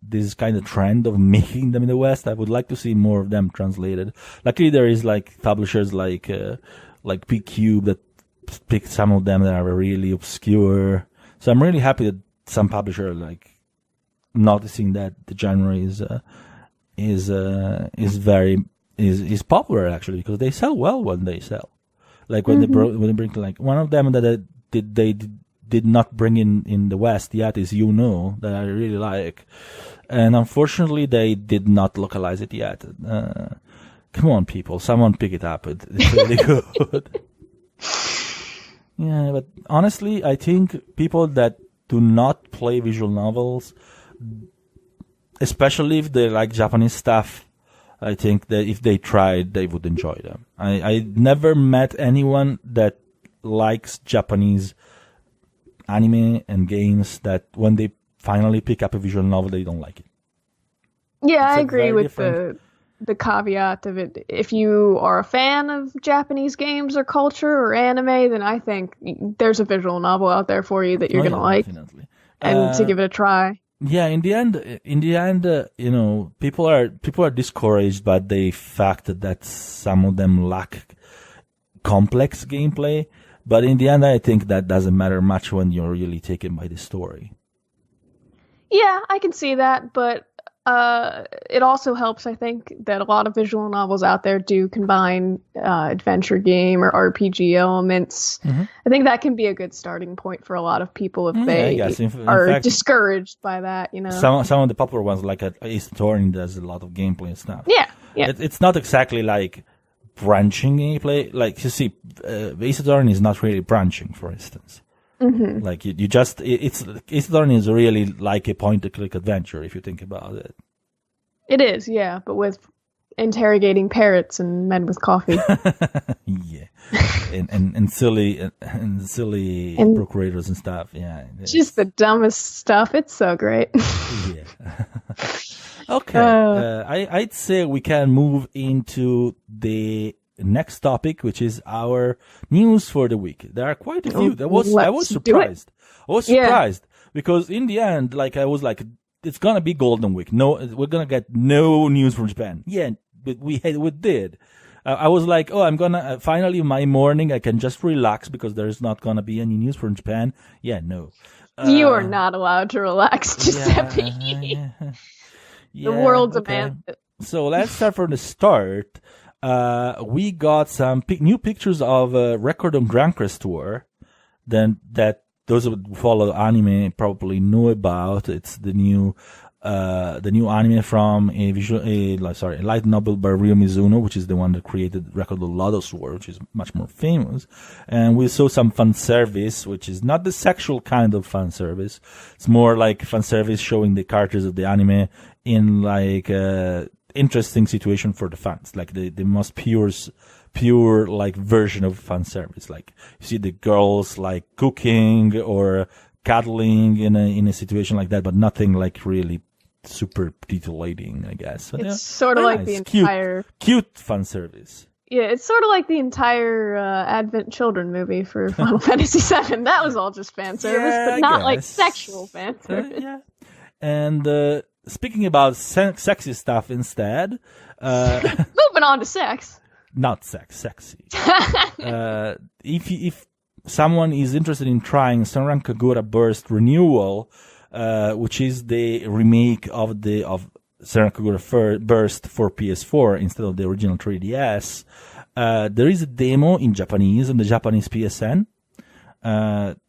this kind of trend of making them in the West. I would like to see more of them translated. Luckily, there is like publishers like P-Cube that pick some of them that are really obscure. So I'm really happy that some publisher like noticing that the genre is popular, actually, because they sell well when they sell. Like when they bring like one of them that they did not bring in the West yet is that I really like, and unfortunately they did not localize it yet. Come on, people, someone pick it up. It's really good. Yeah, but honestly, I think people that do not play visual novels, especially if they like Japanese stuff, I think that if they tried, they would enjoy them. I never met anyone that likes Japanese anime and games that when they finally pick up a visual novel, they don't like it. Yeah, I agree with the the caveat of it. If you are a fan of Japanese games or culture or anime, then I think there's a visual novel out there for you that you're gonna like, definitely. and to give it a try. Yeah, in the end, people are discouraged by the fact that some of them lack complex gameplay. But in the end, I think that doesn't matter much when you're really taken by the story. Yeah, I can see that, but it also helps, I think, that a lot of visual novels out there do combine adventure game or RPG elements. Mm-hmm. I think that can be a good starting point for a lot of people if they are fact, discouraged by that, Some of the popular ones, like Ace Attorney, does a lot of gameplay and stuff. Yeah. It's not exactly like branching gameplay. Like, you see, Ace Attorney is not really branching, for instance. Mm-hmm. Like Ace Attorney is really like a point-and-click adventure if you think about it. It is, yeah, but with interrogating parrots and men with coffee. Yeah, and silly procurators and stuff. Yeah, just the dumbest stuff. It's so great. Yeah. Okay, I'd say we can move into the next topic, which is our news for the week. There are quite a few. I was surprised. Because in the end, I was like, it's gonna be Golden Week. No, we're gonna get no news from Japan. Yeah, but we did. I was like, I'm gonna finally my morning I can just relax because there's not gonna be any news from Japan. Yeah, no. You are not allowed to relax, Giuseppe. Yeah, the world's a man. So let's start from the start. We got some new pictures of Record on Grand Crest Tour. Then that those who follow anime probably know about. It's the new anime from a light novel by Ryo Mizuno, which is the one that created Record of Lodoss War, which is much more famous. And we saw some fan service, which is not the sexual kind of fan service. It's more like fan service showing the characters of the anime in interesting situation for the fans, like the most pure version of fan service. Like you see the girls cooking or cuddling in a situation like that, but nothing really super titillating, I guess. So it's sort of like nice. The entire cute fan service. Yeah, it's sort of like the entire Advent Children movie for Final Fantasy VII. That was all just fan service, but not like sexual fan service. Yeah, and speaking about sexy stuff instead. Moving on to sex. Not sexy. If someone is interested in trying Senran Kagura Burst Renewal, which is the remake of Senran Kagura Burst for PS4 instead of the original 3DS, there is a demo in Japanese on the Japanese PSN.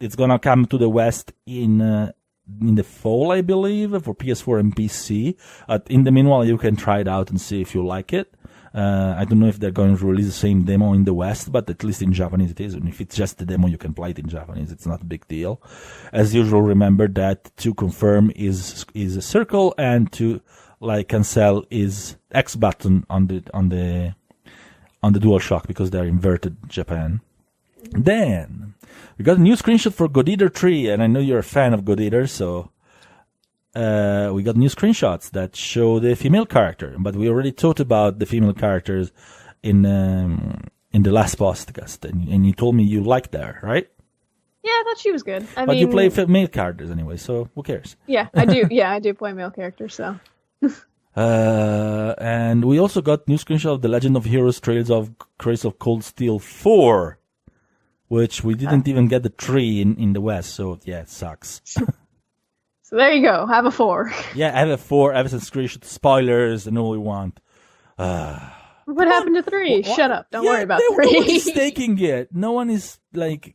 It's gonna come to the West in the fall, I believe, for PS4 and PC. In the meanwhile, you can try it out and see if you like it. I don't know if they're going to release the same demo in the West, but at least in Japanese it is. And if it's just the demo, you can play it in Japanese. It's not a big deal. As usual, remember that to confirm is a circle, and to cancel is X button on the DualShock, because they're inverted Japan. Then we got a new screenshot for God Eater 3, and I know you're a fan of God Eater, so we got new screenshots that show the female character. But we already talked about the female characters in the last podcast, and you told me you liked her, right? Yeah, I thought she was good. But you play male characters anyway, so who cares? Yeah, I do. Yeah, I do play male characters, so. And we also got new screenshot of the Legend of Heroes Trails of Cold Steel 4. Which we didn't even get the 3 in the West, so yeah, it sucks. So there you go, have a 4. Yeah, I have a 4, I have some screenshot spoilers and all we want. What happened to 3? Shut up, don't worry about 3. No one is taking it. No one is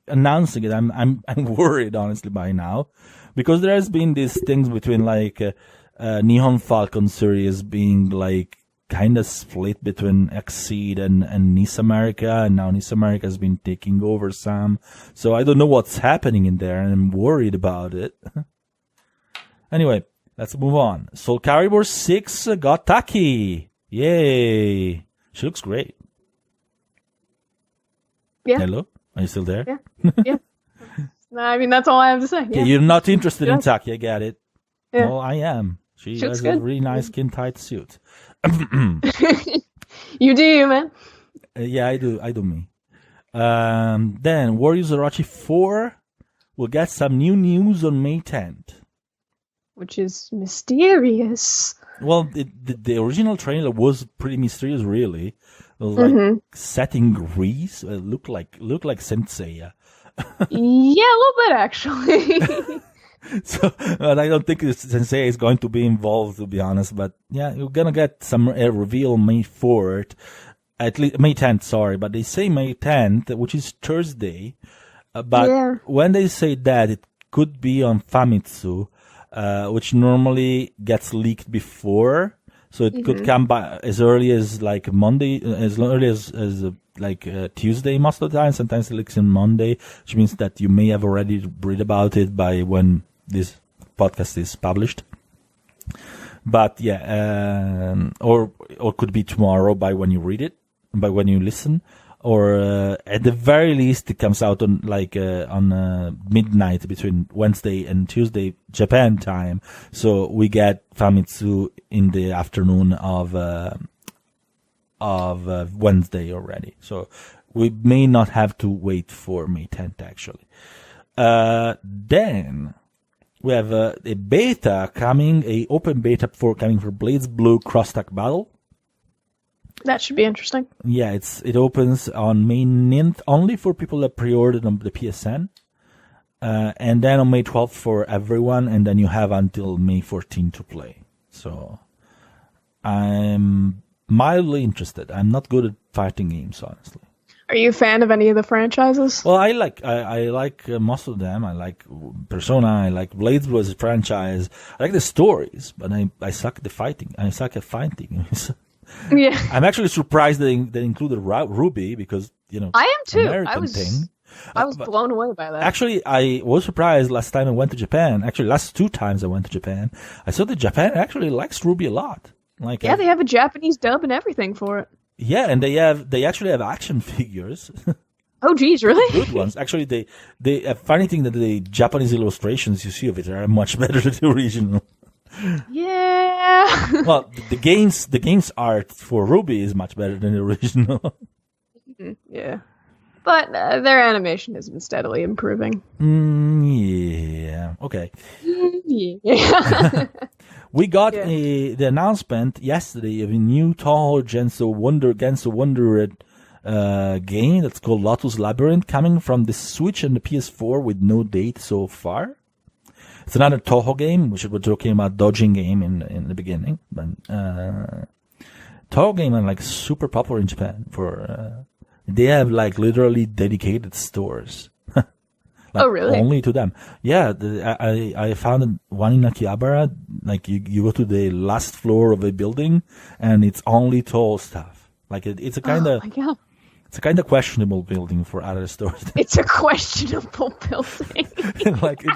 announcing it. I'm worried, honestly, by now. Because there has been these things between Nihon Falcon series being kind of split between Exceed and NIS America, and now NIS America has been taking over some. So I don't know what's happening in there, and I'm worried about it. Anyway, let's move on. Soul Calibur 6 got Taki. Yay! She looks great. Yeah. Hello? Are you still there? Yeah. Yeah. I mean, that's all I have to say. Yeah. Okay, you're not interested in Taki, I get it. Yeah. Well, I am. She has good. a really nice skin-tight suit. You do you, man. Yeah, I do me. Then Warriors Orochi 4 will get some new news on May 10th. Which is mysterious. Well, the original trailer was pretty mysterious, really. It was like set in Greece. It looked like Saint Seiya. Yeah, a little bit actually. So, but I don't think Sensei is going to be involved, to be honest. But yeah, you're gonna get some reveal May 4th, at least May 10th. Sorry, but they say May 10th, which is Thursday. But when they say that, it could be on Famitsu, which normally gets leaked before. So it could come by as early as like Monday, as early as Tuesday most of the time. Sometimes it leaks on Monday, which means that you may have already read about it by when this podcast is published. But yeah, or could be tomorrow by when you read it, by when you listen, or at the very least it comes out on midnight between Wednesday and Tuesday Japan time. So we get Famitsu in the afternoon of Wednesday already. So we may not have to wait for May 10th actually. Then we have a beta coming, a open beta coming for Blades Blue Cross-Stack Battle. That should be interesting. Yeah, it opens on May 9th only for people that pre-ordered on the PSN. And then on May 12th for everyone, and then you have until May 14th to play. So I'm mildly interested. I'm not good at fighting games, honestly. Are you a fan of any of the franchises? Well, I like most of them. I like Persona. I like Blades Blue as a franchise. I like the stories, but I suck at the fighting. I suck at fighting. Yeah, I'm actually surprised they included Ruby because I am too. American thing. I was blown away by that. Actually, I was surprised last time I went to Japan. Actually, last 2 times I went to Japan, I saw that Japan actually likes Ruby a lot. They have a Japanese dub and everything for it. Yeah, and they actually have action figures. Oh, geez, really? Good ones. Actually, they a funny thing that the Japanese illustrations you see of it are much better than the original. Yeah. Well, the game's art for Ruby is much better than the original. Yeah. But their animation has been steadily improving. Yeah. Okay. Yeah. We got the announcement yesterday of a new Toho Genso Wonder game that's called Lotus Labyrinth, coming from the Switch and the PS4 with no date so far. It's another Toho game, which we're talking about dodging game in the beginning. But Toho game are super popular in Japan. They have literally dedicated stores. Oh, really? Only to them. Yeah, I found one in Akihabara. You go to the last floor of a building, and it's only Toho stuff. It's a kind of. Oh my God. It's a kind of questionable building for other stores. It's a questionable building.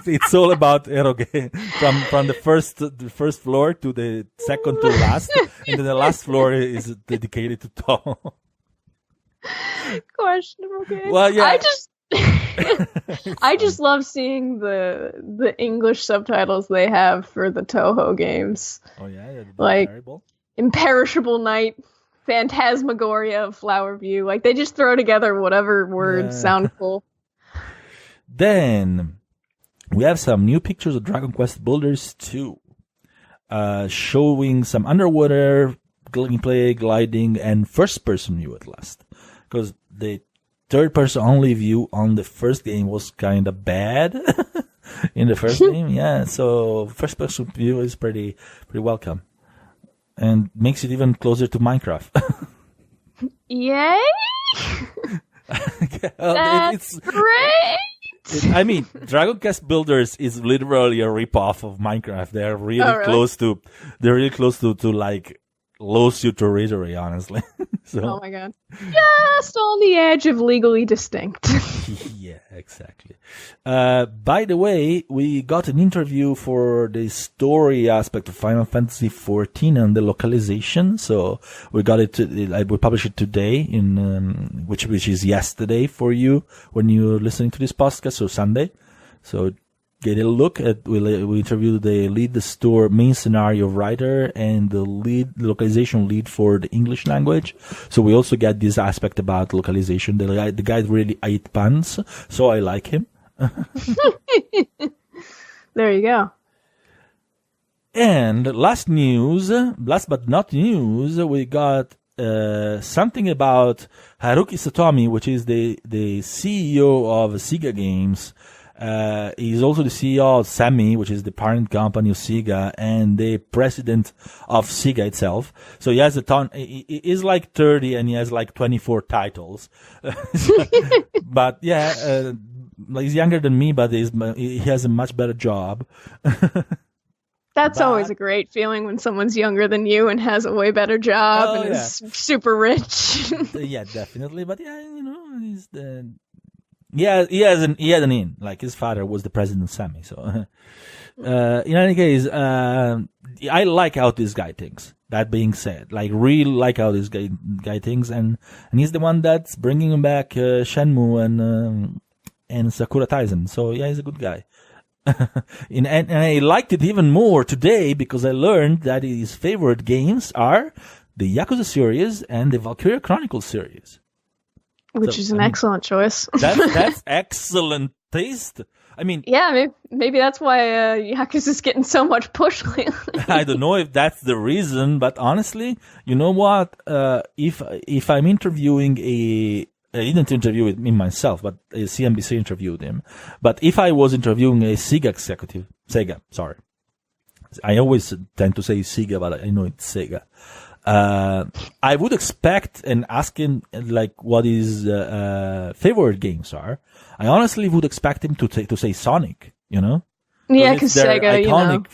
It's all about eroge from the first floor to the second to last, and then the last floor is dedicated to Toho. Questionable game. Well, yeah. I just love seeing the English subtitles they have for the Toho games. Oh yeah, terrible. Imperishable Night, Phantasmagoria of Flower View. They just throw together whatever words sound cool. Then we have some new pictures of Dragon Quest Builders 2, showing some underwater gameplay, gliding, and first-person view at last. Because the third-person only view on the first game was kind of bad in the first game. Yeah, so first-person view is pretty welcome. And makes it even closer to Minecraft. Yay! That's great! Dragon Quest Builders is literally a ripoff of Minecraft. They're really close to lawsuit territory, honestly. So. Oh my God. Just on the edge of legally distinct. Yeah, exactly. By the way, we got an interview for the story aspect of Final Fantasy XIV and the localization. So we got it. We published it today, which is yesterday for you when you're listening to this podcast, so Sunday. So get a look at. We interviewed the main scenario writer and the localization lead for the English language. So we also get this aspect about localization. The guy really ate puns, so I like him. There you go. And last but not news, we got something about Haruki Satomi, which is the CEO of Sega Games. He's also the CEO of Sammy, which is the parent company of Sega, and the president of Sega itself. So he has a ton. He is like 30 and he has like 24 titles. But yeah, he's younger than me, but he has a much better job. That's always a great feeling when someone's younger than you and has a way better job and is super rich. Yeah, definitely. But yeah, he had an in. Like his father was the president of Sammy. So, in any case, I like how this guy thinks. That being said, like really like how this guy thinks, and he's the one that's bringing back Shenmue and Sakura Taisen. So yeah, he's a good guy. And I liked it even more today because I learned that his favorite games are the Yakuza series and the Valkyria Chronicles series. Which is an excellent choice. That's excellent taste. I mean, yeah, maybe that's why Yakuza's getting so much push lately. I don't know if that's the reason, but honestly, you know what? If I'm interviewing I didn't interview him myself, but CNBC interviewed him. But if I was interviewing a Sega, sorry. I always tend to say Sega, but I know it's Sega. I would expect and ask him like what his favorite games are. I honestly would expect him to say Sonic, you know? Yeah, because Sega, iconic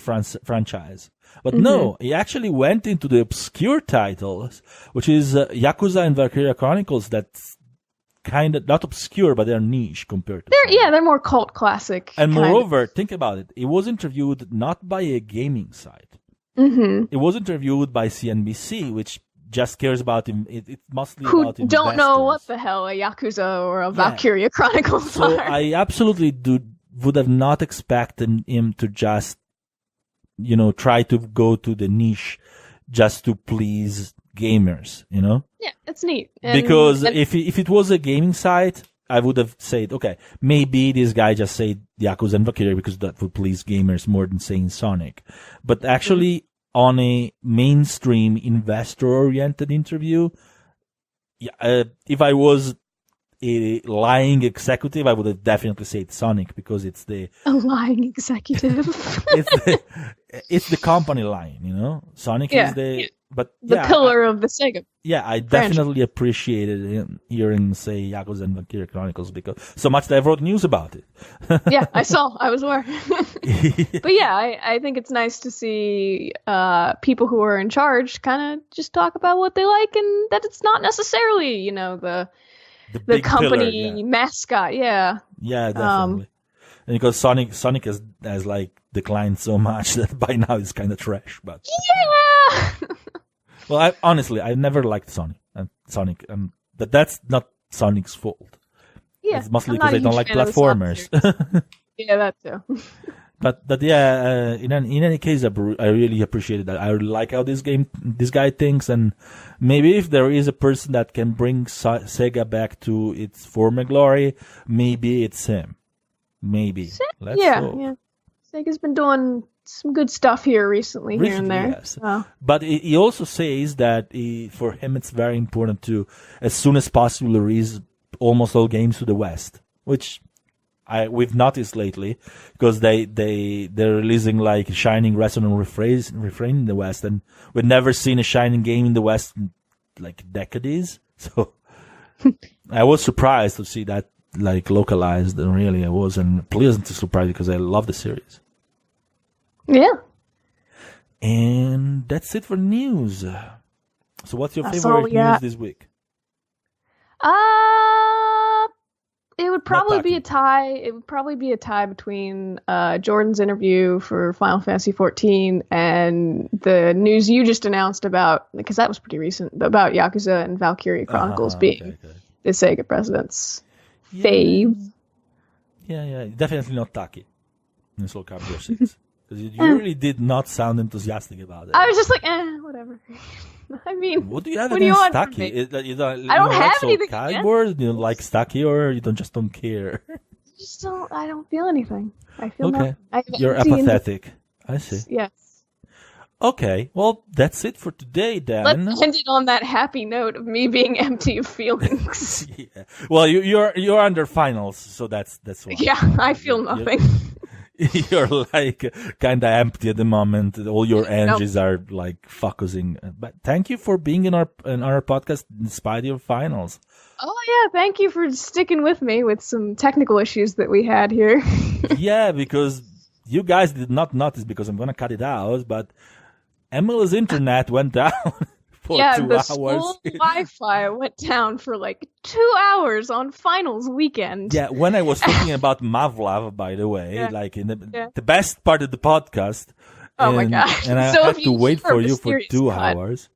franchise. But no, he actually went into the obscure titles, which is Yakuza and Valkyria Chronicles. That's kind of not obscure, but they're niche compared to. They're more cult classic. And moreover, think about it. He was interviewed not by a gaming site. Mm-hmm. It was interviewed by CNBC, which just cares about him. It's mostly about investors. Don't know what the hell a Yakuza or a Valkyria Chronicles are. So I absolutely would have not expected him to just, try to go to the niche just to please gamers, Yeah, it's neat. Because if it was a gaming site, I would have said, okay, maybe this guy just said Yakuza and Valkyria because that would please gamers more than saying Sonic. But actually, on a mainstream investor-oriented interview, if I was a lying executive, I would have definitely said Sonic because it's a lying executive. it's the company line, Sonic is the pillar of the Sega. Yeah, I definitely appreciated him hearing say Yakuza and Valkyria Chronicles because so much that I wrote news about it. Yeah, I was aware. But yeah, I think it's nice to see people who are in charge kind of just talk about what they like and that it's not necessarily, the company pillar, mascot. Yeah. Yeah, definitely. And because Sonic has like declined so much that by now it's kind of trash. But yeah. Well, I never liked Sonic, but that's not Sonic's fault. Yeah, it's mostly because I don't like platformers. Yeah, that too. But yeah, in any case, I really appreciated that. I really like how this guy thinks, and maybe if there is a person that can bring Sega back to its former glory, maybe it's him. Maybe. Let's hope. Yeah. Sega's been doing some good stuff here recently here and there. Yes. But he also says that for him it's very important to, as soon as possible, release almost all games to the West, which we've noticed lately because they're releasing like Shining, Resonant, Refrain in the West, and we've never seen a Shining game in the West in like decades. So I was surprised to see that like localized, and really I was, and pleasantly surprised because I love the series. Yeah. And that's it for news. So what's your favorite news this week? It would probably be a tie. It would probably be a tie between Jordan's interview for Final Fantasy XIV and the news you just announced about, because that was pretty recent, about Yakuza and Valkyria Chronicles being the Sega president's fave. Yeah, definitely not Taki. in Soul Calibur 6? Because you really did not sound enthusiastic about it. I was just like, whatever. I mean, what do you have what do you against want from Stucky? me? You don't I don't like have Soul anything Calibur? against Do you like Stucky, or you don't care? I don't feel anything. I feel Okay. nothing. You're apathetic. I see. Yes. Okay, well, that's it for today, then. Let's end it on that happy note of me being empty of feelings. Yeah. Well, you're under finals, so that's why. Yeah, I feel nothing. You're like kind of empty at the moment. All your energies are like focusing. But thank you for being in our podcast in spite of your finals. Oh yeah, thank you for sticking with me with some technical issues that we had here. Yeah, because you guys did not notice, because I'm gonna cut it out, but Emily's internet went down for 2 hours. The school Wi-Fi went down for like 2 hours on finals weekend. Yeah, when I was talking about Muv-Luv, by the way, like in the best part of the podcast. Oh my god! And I So had to wait for you for 2 hours.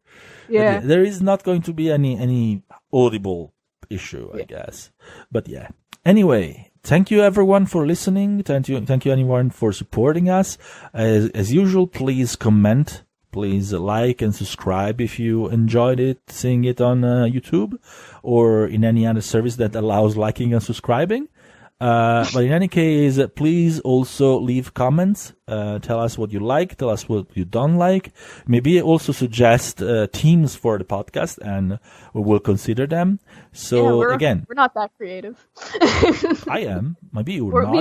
Yeah, there is not going to be any audible issue, I guess. But yeah. Anyway, thank you everyone for listening. Thank you anyone for supporting us. As usual, please comment. Please like and subscribe if you enjoyed it, seeing it on YouTube or in any other service that allows liking and subscribing. But in any case, please also leave comments. Tell us what you like. Tell us what you don't like. Maybe also suggest themes for the podcast, and we will consider them. So we're not that creative. I am. Maybe you're not.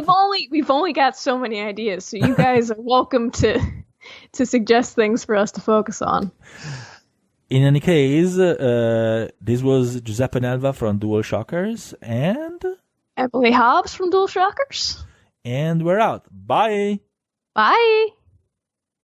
We've only got so many ideas, so you guys are welcome to suggest things for us to focus on. In any case, this was Giuseppe Nelva from DualShockers and Emily Hobbs from DualShockers. And we're out. Bye. Bye.